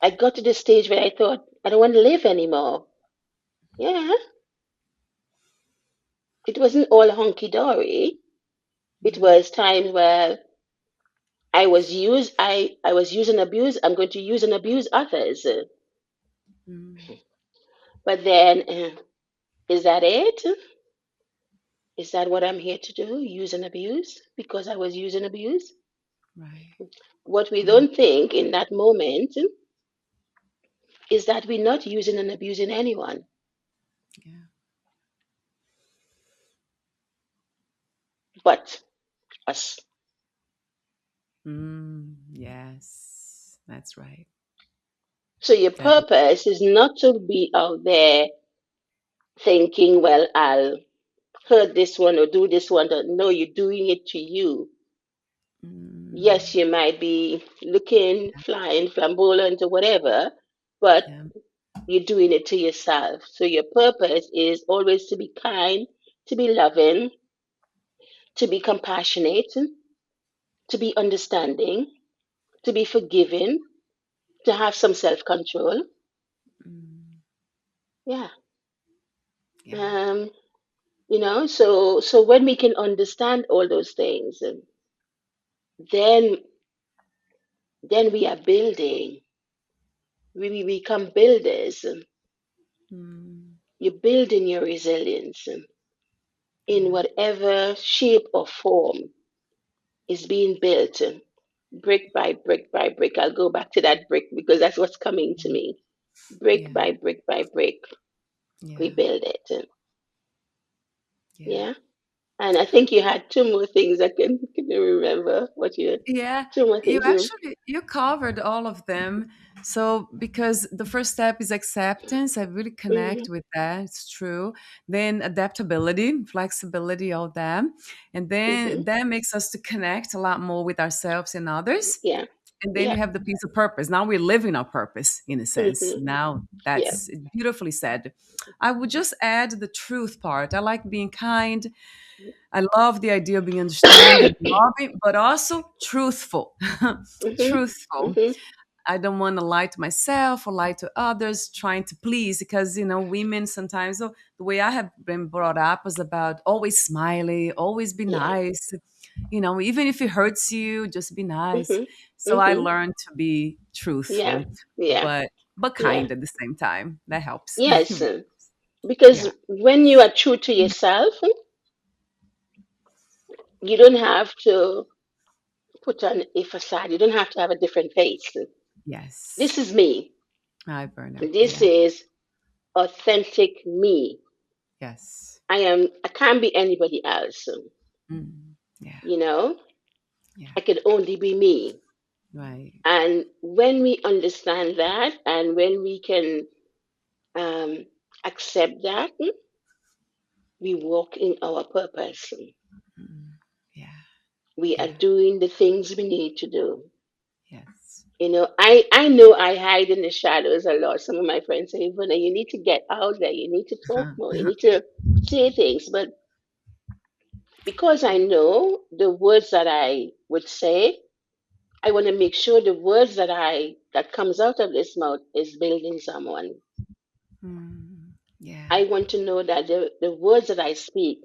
I got to the stage where I thought I don't want to live anymore. Yeah, it wasn't all hunky dory. It Yeah. was times where I was used and abused. I'm going to use and abuse others. Mm. But then, is that it? Is that what I'm here to do? Use and abuse because I was used and abused? Right. What we Yeah. don't think in that moment is that we're not using and abusing anyone Yeah. but us. Yes. That's right. So your That is. purpose is not to be out there thinking, well, I'll hurt this one or do this one. No, you're doing it to you. Mm. Yes, you might be looking, flying, flamboyant or whatever, but Yeah. you're doing it to yourself. So your purpose is always to be kind, to be loving, to be compassionate, to be understanding, to be forgiving, to have some self control. Mm. Yeah. Yeah. Um, so when we can understand all those things, then then we are building. We become builders. Mm. You're building your resilience in Yeah. whatever shape or form is being built, brick by brick by brick. I'll go back to that brick because that's what's coming to me. Brick Yeah. by brick by brick, we Yeah. build it. Yeah. Yeah. And I think you had two more things. Can you remember what you Yeah, two more you things you actually you covered all of them. So because the first step is acceptance, I really hmm connect with that. It's true. Then adaptability, flexibility, all that. And then hmm that makes us to connect a lot more with ourselves and others. yeah. And then Yeah. you have the piece of purpose. Now we're living our purpose in a sense. hmm Now Yeah. that's beautifully said. I would just add the truth part. I like being kind. I love the idea of being understanding, loving, but also truthful. hmm Truthful. hmm I don't want to lie to myself or lie to others, trying to please, because women sometimes, oh, the way I have been brought up was about always smiley, always be Yeah. nice. Even if it hurts you, just be nice. hmm So I hmm learned to be Yeah. truthful, Yeah. but Yeah. kind at the same time. That helps. Yes. Because Yeah. when you are true to yourself, you don't have to put on a facade. You don't have to have a different face. Yes. This is me. Hi, Verna. This Yeah. is authentic me. Yes. I can't be anybody else. Yeah. You know, Yeah. I could only be me. Right. And when we understand that and when we can um, accept that, we walk in our purpose. Mm. Yeah. We are Yeah. doing the things we need to do. Yes. I know I hide in the shadows a lot. Some of my friends say, Ivana, you need to get out there. You need to talk more. You need to say things. But because I know the words that I would say, I want to make sure the words that comes out of this mouth is building someone. Yeah. I want to know that the words that I speak,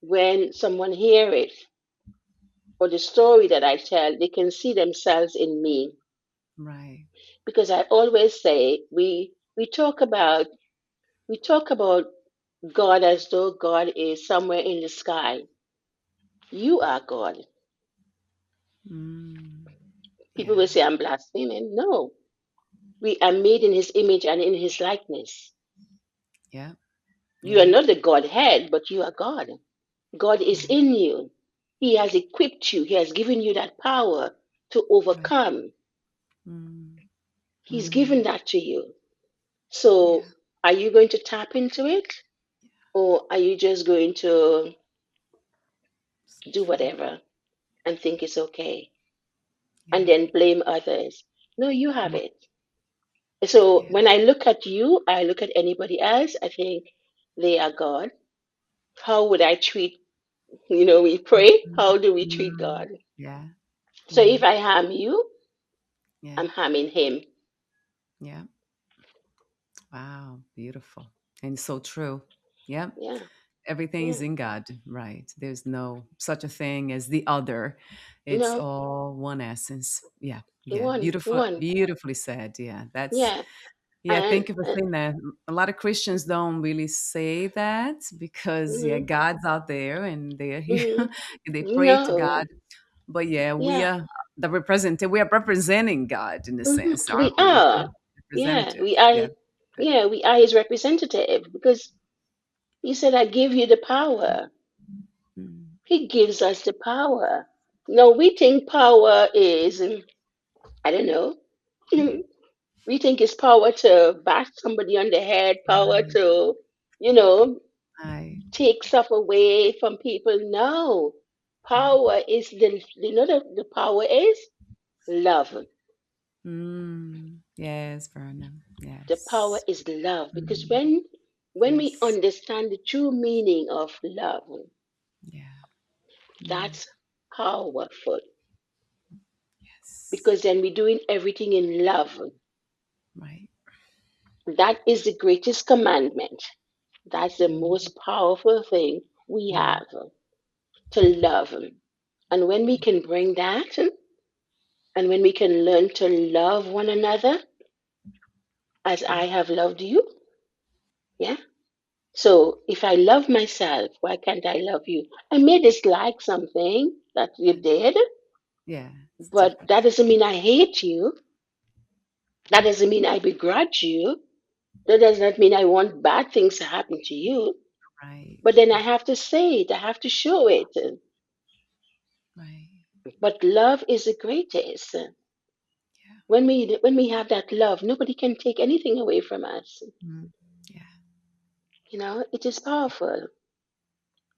when someone hear it, or the story that I tell, they can see themselves in me. Right. Because I always say we talk about God as though God is somewhere in the sky. You are God. Mm. People Yeah. will say I'm blaspheming. No, we are made in his image and in his likeness. Yeah. You are Yeah. not the Godhead, but you are God. God is Yeah. in you. He has equipped you. He has given you that power to Right. overcome. Mm. He's given Mm. that to you. Yeah. So, are you going to tap into it? Or are you just going to So do true. whatever and think it's okay and Yeah. then blame others? No, you have it. So, Yeah. when I look at you, I look at anybody else, I think they are God. How would I treat, we pray, Mm. how do we treat Mm. God? Yeah. So, Yeah. if I harm you, Yeah. I'm harming him. Yeah. Wow. Beautiful. And so true. Yeah. Yeah, Everything is yeah. in God, right? There's no such a thing as the other. It's No, all one essence. Yeah. the Yeah. one, the Beautiful. one. Beautifully said. Yeah. That's, Yeah, yeah. and Thank you for saying that. A lot of Christians don't really say that because, yeah, mm-hmm, God's out there and they're here mm-hmm. and they pray to No, God. But yeah, we yeah, are we are representing God in a sense, we aren't we? are. Yeah, Representative. we are. Yeah. Yeah, we are his representative because he said, "I give you the power." Mm. He gives us the power. No, we think power is, I don't know. We think it's power to bash somebody on the head, power Right. to, you know, Right. take stuff away from people. No, power is the power is love. Yes, Verna. The power Yes. is love because Mm. when we Yes. understand the true meaning of love, Yeah. Mm. that's powerful Yes. because then we're doing everything in love. Right. That is the greatest commandment. That's the Mm. most powerful thing we Mm. have, to love. And when we can bring that, and when we can learn to love one another as I Yeah. have loved you, yeah. So if I love myself, why can't I love you? I may dislike something that you Yeah. did, Yeah. It's but different. that doesn't mean I hate you. That doesn't mean I begrudge you. That does not mean I want bad things to happen to you. Right. But then I have to say it, I have to show it. Right. But love is the greatest. Yeah. When we have that love, nobody can take anything away from us. Mm. Yeah. It is powerful.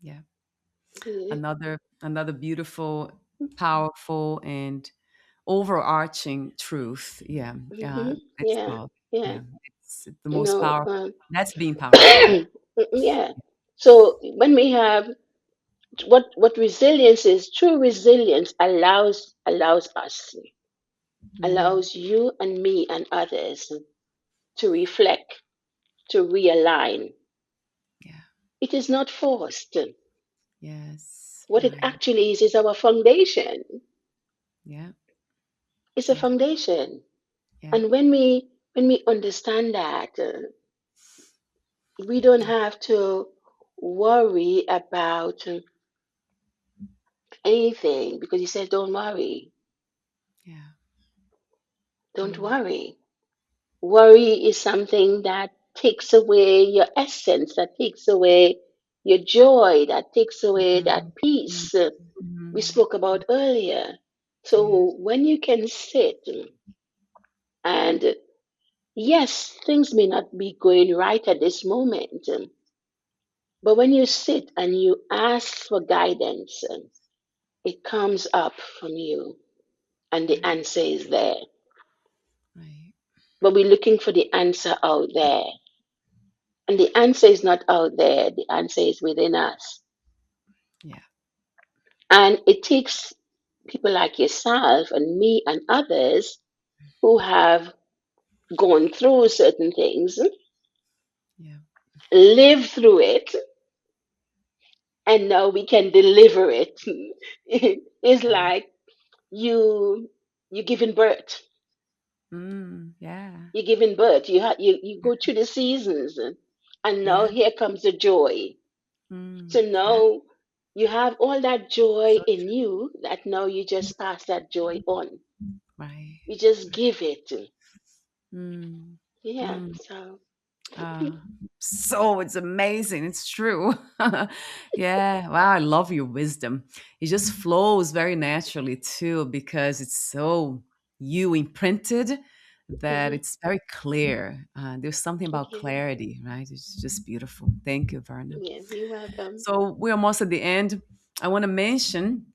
Yeah. Mm-hmm. Another beautiful, powerful, and overarching truth. Yeah. It's Yeah, love. yeah. Yeah. It's the You most know, powerful. That's being powerful. Yeah. yeah. So when we have what resilience is, true resilience allows us, Hmm. allows you and me and others to reflect, to realign. Yeah. It is not forced. Yes. What it Right. actually is our foundation. Yeah. It's a Yeah. foundation. Yeah. And when we understand that, we don't Yeah. have to worry about anything because he says, don't worry. Yeah. Don't Mm. worry. Worry is something that takes away your essence, that takes away your joy, that takes away Mhm. that peace we Mhm. spoke about earlier. Yeah. So when you can sit and yes, things may not be going right at this moment, but when you sit and you ask for guidance, it comes up from you and the Right. answer is there. Right. But we're looking for the answer out there. And the answer is not out there, the answer is within us. Yeah. And it takes people like yourself and me and others who have gone through certain things, Yeah. lived through it, and now we can deliver it. It's Yeah. like you you giving birth. Yeah. You're giving birth. You go through the seasons, and now Yeah. here comes the joy. So Yeah. now you have all that joy So in true. you that now you just pass that joy on. Right. You just give it. Mm. Yeah. Mm. So Uh, so it's amazing. It's true. Yeah. Wow. I love your wisdom. It just flows very naturally too, because it's so you imprinted that mhm. it's very clear. There's something Thank about you. clarity, right? It's just beautiful. Thank you, Verna. Yeah, you're welcome. So we're almost at the end. I want to mention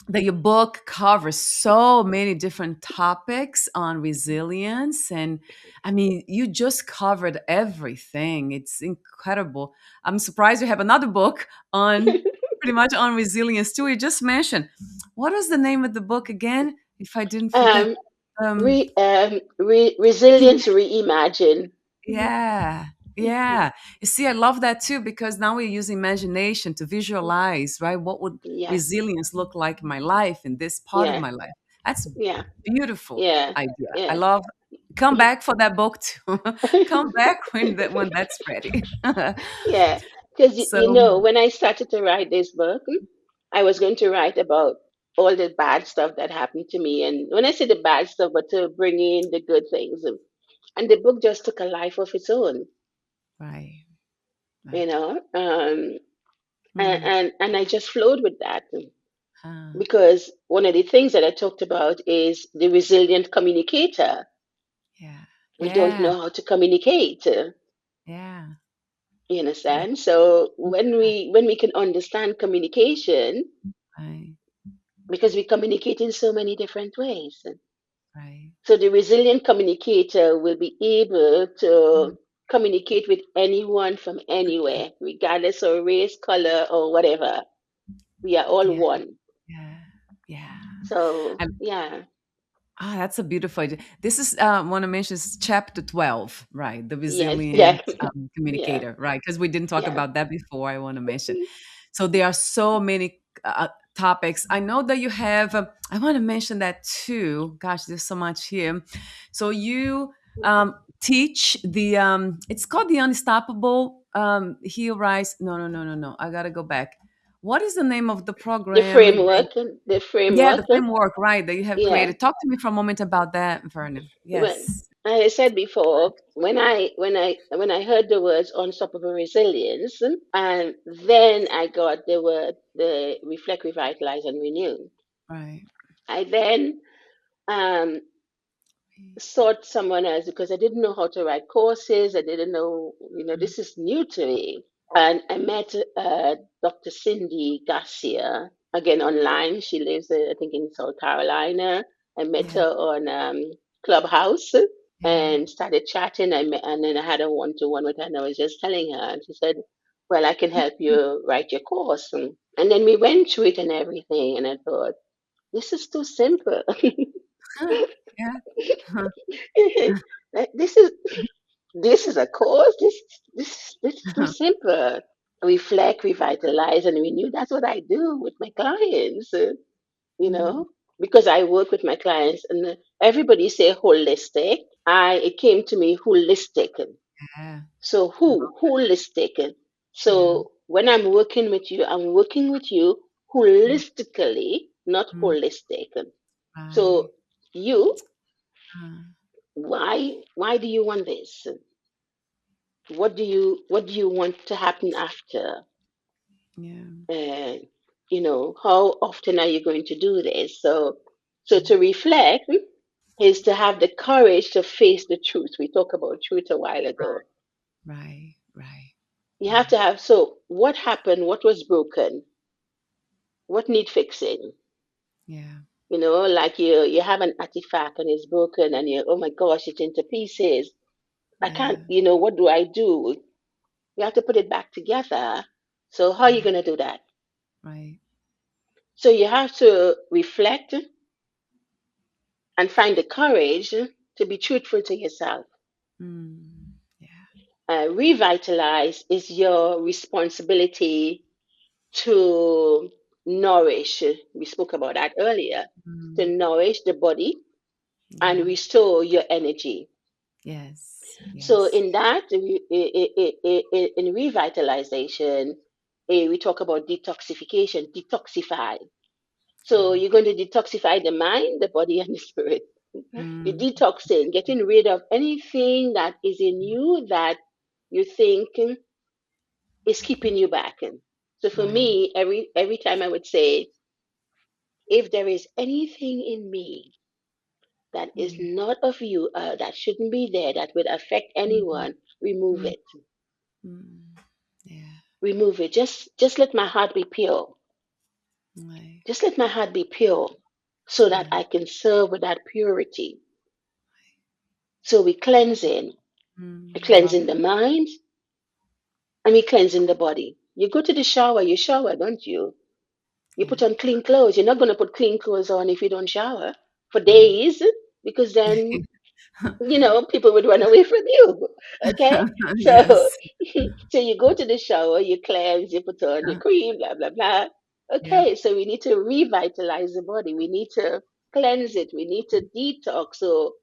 that your book covers so many different topics on resilience. And I mean, you just covered everything. It's incredible. I'm surprised you have another book on pretty much on resilience too. You just mentioned, what was the name of the book again, if I didn't forget? um, um resilience reimagine. yeah, Mhm. yeah. You see, I love that too, because now we use imagination to visualize, right? What would Yeah, resilience look like in my life, in this part of yeah, my life? That's yeah, beautiful yeah, idea. I yeah. love. Come back for that book too. Come back when that's ready. Yeah, because So when I started to write this book, I was going to write about all the bad stuff that happened to me, and when I say the bad stuff, but to bring in the good things, and the book just took a life of its own, right, you right. know, Mm, and I just flowed with that ah, because one of the things that I talked about is the resilient communicator. yeah, We don't yeah, know how to communicate. yeah, You yeah. understand? So when we can understand communication, Right, because we communicate in so many different ways. right. So the resilient communicator will be able Mm, to communicate with anyone from anywhere, regardless of race, color, or whatever. We are all yeah, one. yeah, yeah. So yeah, That's a beautiful idea. This is want to mention is chapter 12, right? The yes, resilient yeah, yeah, communicator, right? Because we didn't talk yeah. about that before. I want to mention. So there are so many topics. I know that you have. I want to mention that too. Gosh, there's so much here. So you teach the. It's called the Unstoppable Heal Rise. No, no, no, no, no. I gotta go back. What is the name of the The program? framework, the Yeah, framework. the framework, right, that you have Yeah. created. Talk to me for a moment about that, Vernon. When Yes. I said before, when I heard the words unstoppable resilience, and then I got the word the reflect, revitalize, and renew. Right. I then um, sought someone else because I didn't know how to write courses. I didn't know, this is new to me. And I met Dr. Cindy Garcia again online. She lives, I think, in South Carolina. I met Yeah. her on Clubhouse Yeah. and started chatting. And then I had a one-to-one with her, and I was just telling her, and she said, "Well, I can help you write your course." And then we went through it and everything, and I thought, this is too simple. Huh. Yeah. Huh. Like, this is a course. This is too simple. Reflect, revitalize, and renew. That's what I do with my clients. You Mm. know, because I work with my clients, and everybody say holistic. It came to me holistic. Yeah. So holistic. Yeah. So when I'm working with you Mm. holistically, not Mm. holistic. Right. So you, Uh, why do you want this? What do you want to happen after? yeah. And how often are you going to do this? So to reflect is to have the courage to face the truth. We talked about truth a while ago. Right. Right. You have Right. to have, so what happened? What was broken? What need fixing? Yeah. Like you have an artifact and it's broken and oh my gosh, it's into pieces. I can't, Yeah. what do I do? You have to put it back together. So how are you Yeah. going to do that? Right. So you have to reflect and find the courage to be truthful to yourself. Mm. Yeah. Revitalize is your responsibility to nourish. We spoke about that earlier. To Mm. nourish the body and Yeah. restore your energy. Yes. So Yes. in that, in revitalization, we talk about detoxification, detoxify. So Yeah. you're going to detoxify the mind, the body, and the spirit. You're Mm. detoxing, getting rid of anything that is in you that you think is keeping you back. So for Right. me, every time I would say, if there is anything in me that is Mm. not of you, that shouldn't be there, that would affect Mhm. anyone, remove Mm. it. Mm. Yeah. Remove it. Just let my heart be pure. Right. Just let my heart be pure so that Yeah. I can serve with that purity. So we cleansing, Mm. I love cleansing the mind, and we cleansing the body. You go to the shower, you shower, don't you? You yeah. put on clean clothes. You're not going to put clean clothes on if you don't shower for Right. days, because then people would run away from you. Okay, so yes. so you go to the shower, you cleanse, you put on your cream, blah blah blah. Yeah. Okay, so we need to revitalize the body. We need to cleanse it. We need to detox. So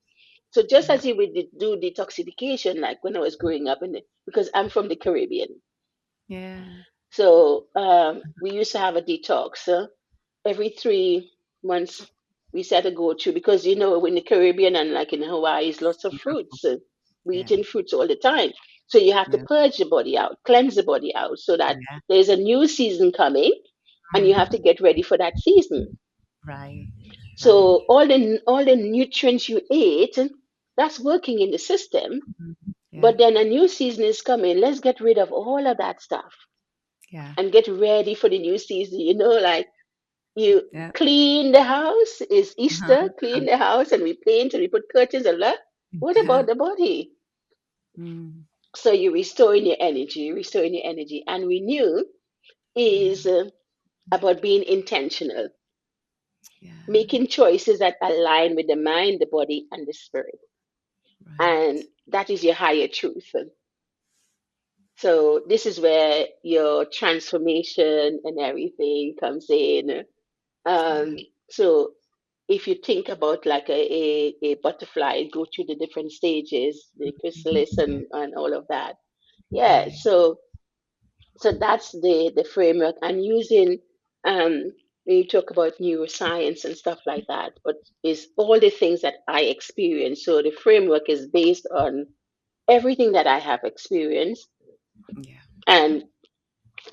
just Yeah. as you would do detoxification, like when I was growing up because I'm from the Caribbean, Yeah. so we used to have a detox. Every 3 months we set to go through, because in the Caribbean and like in Hawaii is lots of fruits. We Yeah. eating fruits all the time. So you have to Yeah. purge the body out, cleanse the body out, so that Yeah. there's a new season coming and you have Mm. to get ready for that season. Right. Right. So all the nutrients you ate, that's working in the system. Mhm. Yeah. But then a new season is coming. Let's get rid of all of that stuff Yeah. and get ready for the new season. Like you Yeah. clean the house, is Easter, Uh-huh. clean the house, and we paint and we put curtains and that. What Yeah. about the body? Mm. So you're restoring your energy. And renew Yeah. is about being intentional, Yeah. making choices that align with the mind, the body, and the spirit. And Right. that is your higher truth. So this is where your transformation and everything comes in. Yeah. Um, so if you think about like a butterfly, go through the different stages, the chrysalis Yeah. and all of that. Yeah, Right. so that's the framework. And using when you talk about neuroscience and stuff like that, but is all the things that I experience. So the framework is based on everything that I have experienced Yeah. and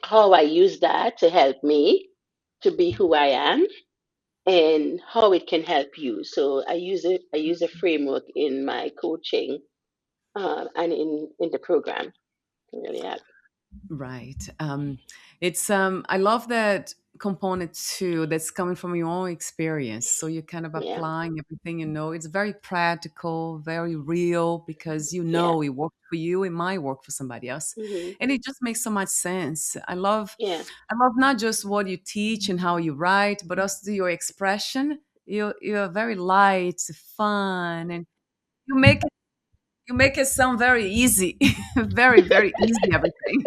how I use that to help me to be who I am and how it can help you. So I use a framework in my coaching and in the program to really help. Right. It's I love that component too that's coming from your own experience. So you're kind of Yeah, applying everything you know. It's very practical, very real because yeah, it worked for you, it might work for somebody else. hmm, And it just makes so much sense. yeah, I love not just what you teach and how you write, but also your expression. You're very light, fun, and you make you make it sound very easy, very, very easy, everything.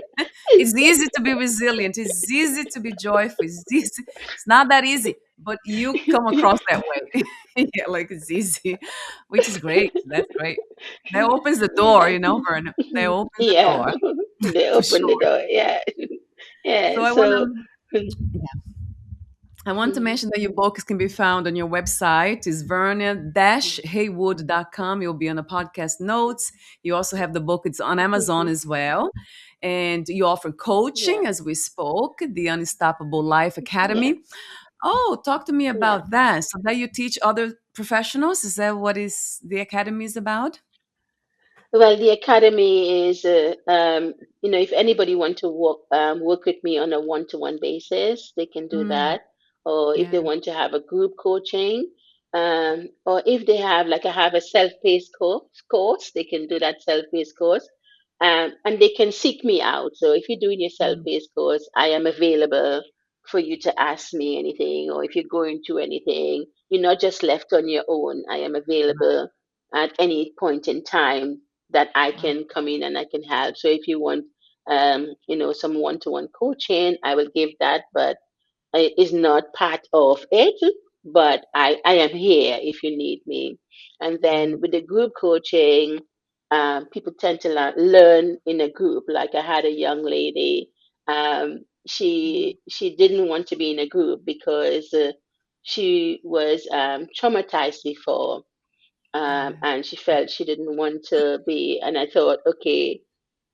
It's easy to be resilient. It's easy to be joyful. It's easy. It's not that easy, but you come across that way. yeah, like it's easy, which is great. That's great. That opens the door, yeah, Verna. That opens the yeah. door They for open the sure. door. Yeah, So yeah. So I want to mhm, mention that your books can be found on your website is verna-haywood.com. You'll be on the podcast notes. You also have the book. It's on Amazon mhm, as well. And you offer yeah, coaching, as we spoke, the Unstoppable Life yeah, Academy. Oh, talk to me yeah. about that. So that you teach other professionals? Is that what is the academy is about? Well, the academy is, if anybody want to work with me on a one-to-one basis, they can do Mm, that. Or if yeah. they want to have a group coaching, or if they have like I have a self-paced course, they can do that self-paced course, and they can seek me out. So if you're doing your Mm, self-paced course, I am available for you to ask me anything, or if you're going through anything, you're not just left on your own. I am available at any point in time that I right. can come in and I can help. So if you want, some one-to-one coaching, I will give that, but it is not part of it. But I am here if you need me. And then Right. with the group coaching, people tend to learn in a group. Like I had a young lady, she didn't want to be in a group because she was traumatized before, Yeah. and she felt she didn't want to be. And I thought, okay,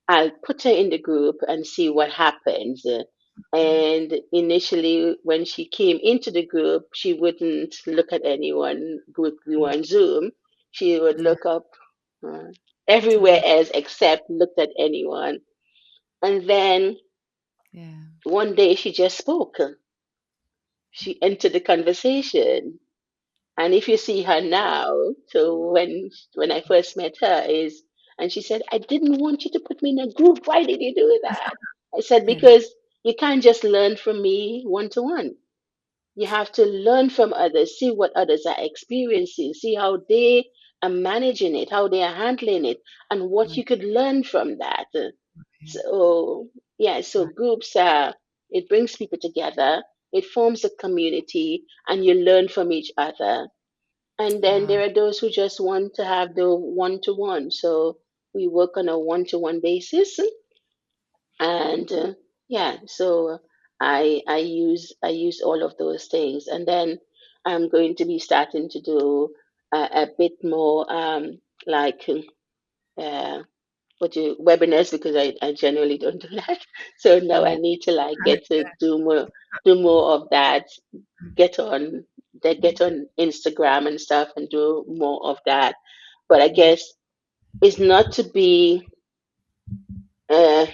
I'll put her in the group and see what happens. Yeah. And initially, when she came into the group, she wouldn't look at anyone. We were on Zoom. She would Yeah. look up uh, everywhere Uh, else except looked at anyone. And then yeah. one day she just spoke. She entered the conversation. And if you see her now, so when I first met her is, and she said, I didn't want you to put me in a group. Why did you do that? I said, Yeah. because you can't just learn from me one to one. You have to learn from others, see what others are experiencing, see how they are managing it, how they are handling it, and what Right. you could learn from that. Right. So, yeah, so Right. groups are, it brings people together, it forms a community, and you learn from each other. And then Uh, there are those who just want to have the one to one. So we work on a one to one basis, and yeah, so I use all of those things, and then I'm going to be starting to do a bit more like uh, what you webinars, because I generally don't do that. So now I yeah. need to like get to do more of that. Get on get on Instagram and stuff and do more of that. But I Yeah. guess it's not to be uh,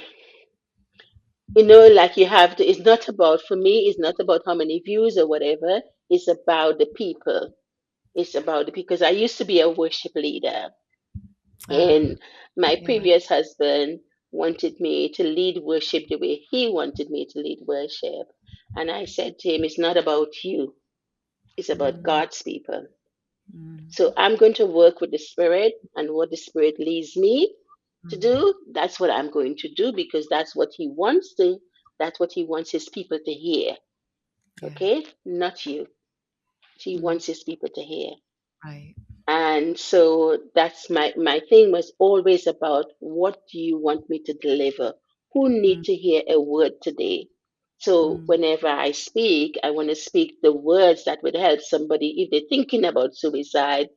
like you have to, it's not about, for me, it's not about how many views or whatever. It's about the people. It's about the, because I used to be a worship leader, Uh, and my yeah. previous husband wanted me to lead worship the way he wanted me to lead worship. And I said to him, it's not about you, it's about Mm, God's people. mm, So I'm going to work with the Spirit, and what the Spirit leads me to mm. do, that's what I'm going to do, because that's what He wants His people to hear. Yeah. Okay? Not you. He Mm, wants His people to hear. right. And so that's my thing was always about, what do you want me to deliver? Who need Mm, to hear a word today? So mm, whenever I speak, I want to speak the words that would help somebody. If they're thinking about suicide,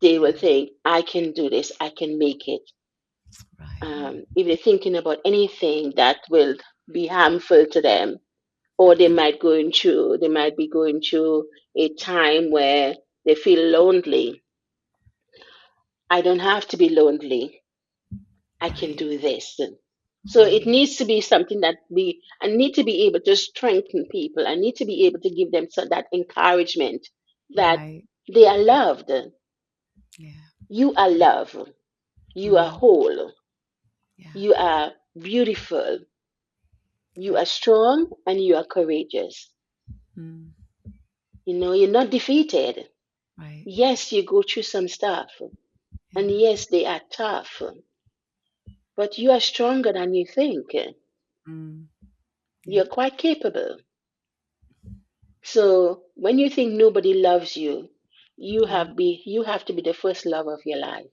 they will yeah. think, I can do this, I can make it. Right. If they're thinking about anything that will be harmful to them, or they might be going through a time where they feel lonely. I don't have to be lonely. I can Right. do this. So it Right. needs to be something that I need to be able to strengthen people. I need to be able to give them that encouragement that Right. they are loved. Yeah. You are Yeah. loved. You are Mm, whole. yeah. You are beautiful. You Yeah. are strong, and you are courageous. Mm, You're not defeated. right. Yes, you go through some stuff, and Yeah. yes, they are tough, but you are stronger than you think. Mm, yeah. You're quite capable. So when you think nobody loves you, Yeah. you have to be the first love of your life.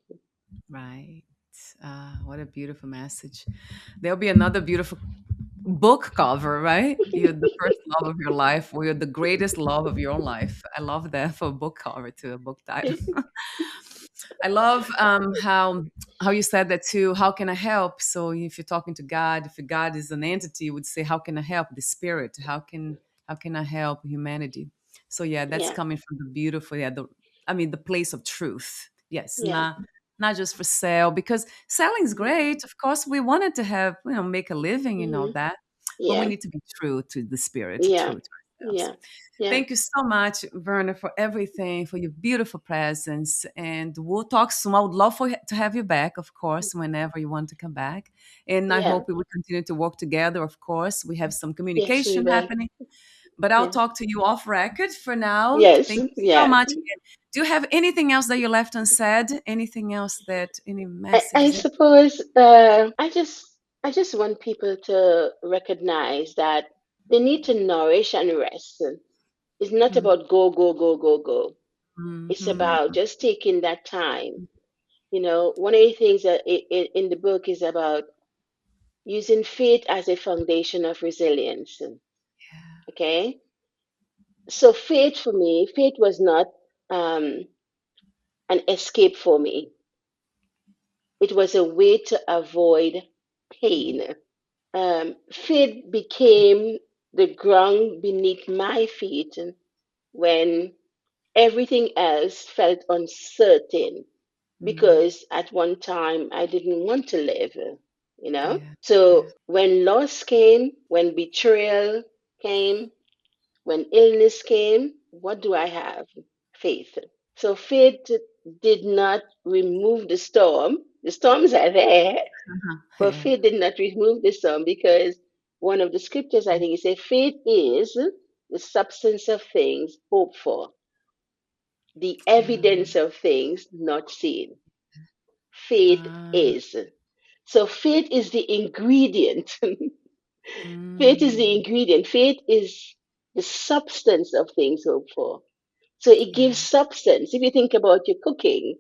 Right. What a beautiful message. There'll be another beautiful book cover, right? You're the first love of your life, or you're the greatest love of your life. I love that for a book cover too, a book title. I love how you said that too. How can I help? So if you're talking to God, if God is an entity, you would say, "How can I help?" The spirit. How can I help humanity? So yeah, that's Yeah, coming from the beautiful, yeah. The place of truth. Yes, yeah, not just for sale, because selling is yeah, great. Of course, we wanted to have make a living, hmm, that, but we yeah, need to be true to the spirit, yeah, true to ourselves. yeah, yeah, Thank you so much, Verna, for everything, for your beautiful presence. And we'll talk soon. I would love to have you back, of course, whenever you want to come back. And I yeah. hope we will continue to work together, of course. We have some Yes, we communication will. happening, but I'll Yeah. talk to you off record for now. Yes, Thank you so yeah. much again. Do you have anything else that you left unsaid? Anything else any I message that? suppose I just want people to recognize that they need to nourish and rest. It's not Mm, about go, go, go, go, go. It's mhm, about just taking that time. One of the things that in the book is about using faith as a foundation of resilience. yeah, Okay? So faith for me, faith was not um, an escape for me. It was a way to avoid pain. Faith became the ground beneath my feet when everything else felt uncertain, Mm. because at one time I didn't want to live, Yeah. So Yeah. when loss came, when betrayal came, when illness came, what do I have? Faith. So faith did not remove the storm. The storms are there, Uh-huh. but Yeah. faith did not remove the storm, because one of the scriptures, I think, it says, faith is the substance of things hoped for, the Um, evidence of things not seen. Faith uh, is. So faith is the ingredient. Faith is the mm, ingredient. Faith is the substance of things hoped for. So it gives yeah. substance. If you think about your cooking,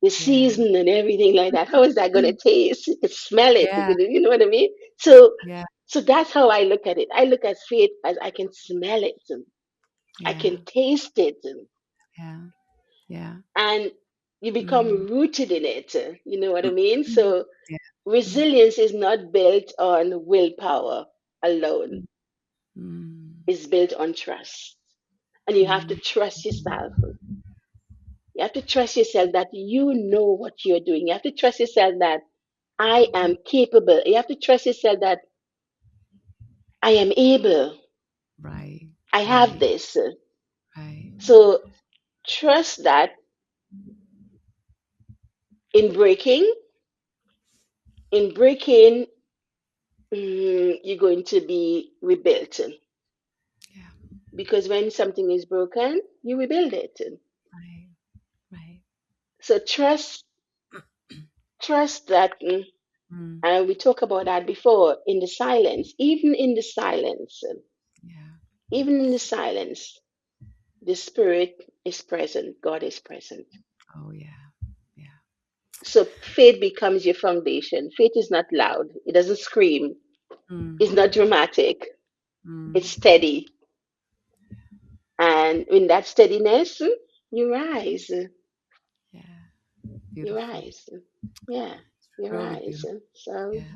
the Yeah. season and everything like that, how is that going to Mm. taste? You can smell it. Yeah. You know what I mean? So, Yeah. so that's how I look at it. I look at faith as I can smell it, I can Yeah. taste it, Yeah. Yeah. and you become Mm. rooted in it. You know what I mean? So Yeah. Yeah. resilience is not built on willpower alone. Mm. Mm. It's built on trust. And you have to Mm. trust yourself. You have to trust yourself that you know what you're doing. You have to trust yourself that I am capable. You have to trust yourself that I am able. Right. I have Right. this. Right. So trust that in breaking, in breaking, you're going to be rebuilt. Yeah. Because when something is broken, you rebuild it. Right. Right. So trust that, Mm. and we talked about that before, in the silence, Yeah. even in the silence, the Spirit is present, God is present. Oh, yeah. Yeah. So faith becomes your foundation. Faith is not loud, it doesn't scream, Mm. it's not dramatic, it's Mm. steady. And in that steadiness, you rise, Yeah. you Beautiful. rise. Yeah, you Really rise. beautiful. So, Yeah.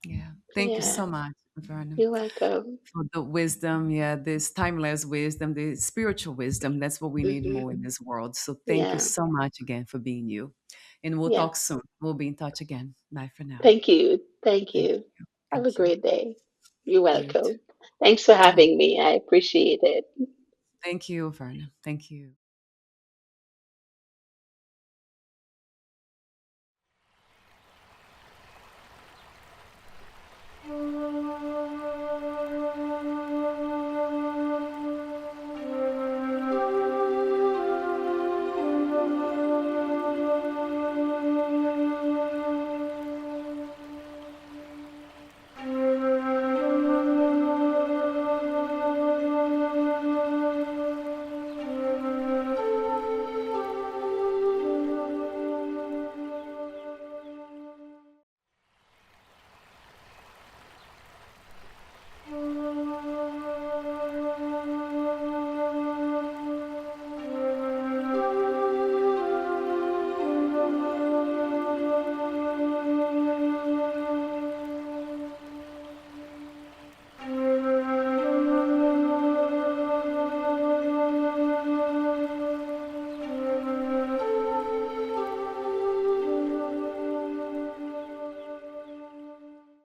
Yeah. Thank you yeah, so much, Vernon, you're welcome. for the wisdom. Yeah, this timeless wisdom, the spiritual wisdom. That's what we need Hmm. more in this world. So thank you Yeah, so much again for being you. And we'll yeah. talk soon. We'll be in touch again. Bye for now. Thank you. Thank Thank you. you. Have a Thank you. great day. You're You too. welcome. Thanks for Bye. having me. I appreciate it. Thank you, Verna. Thank you.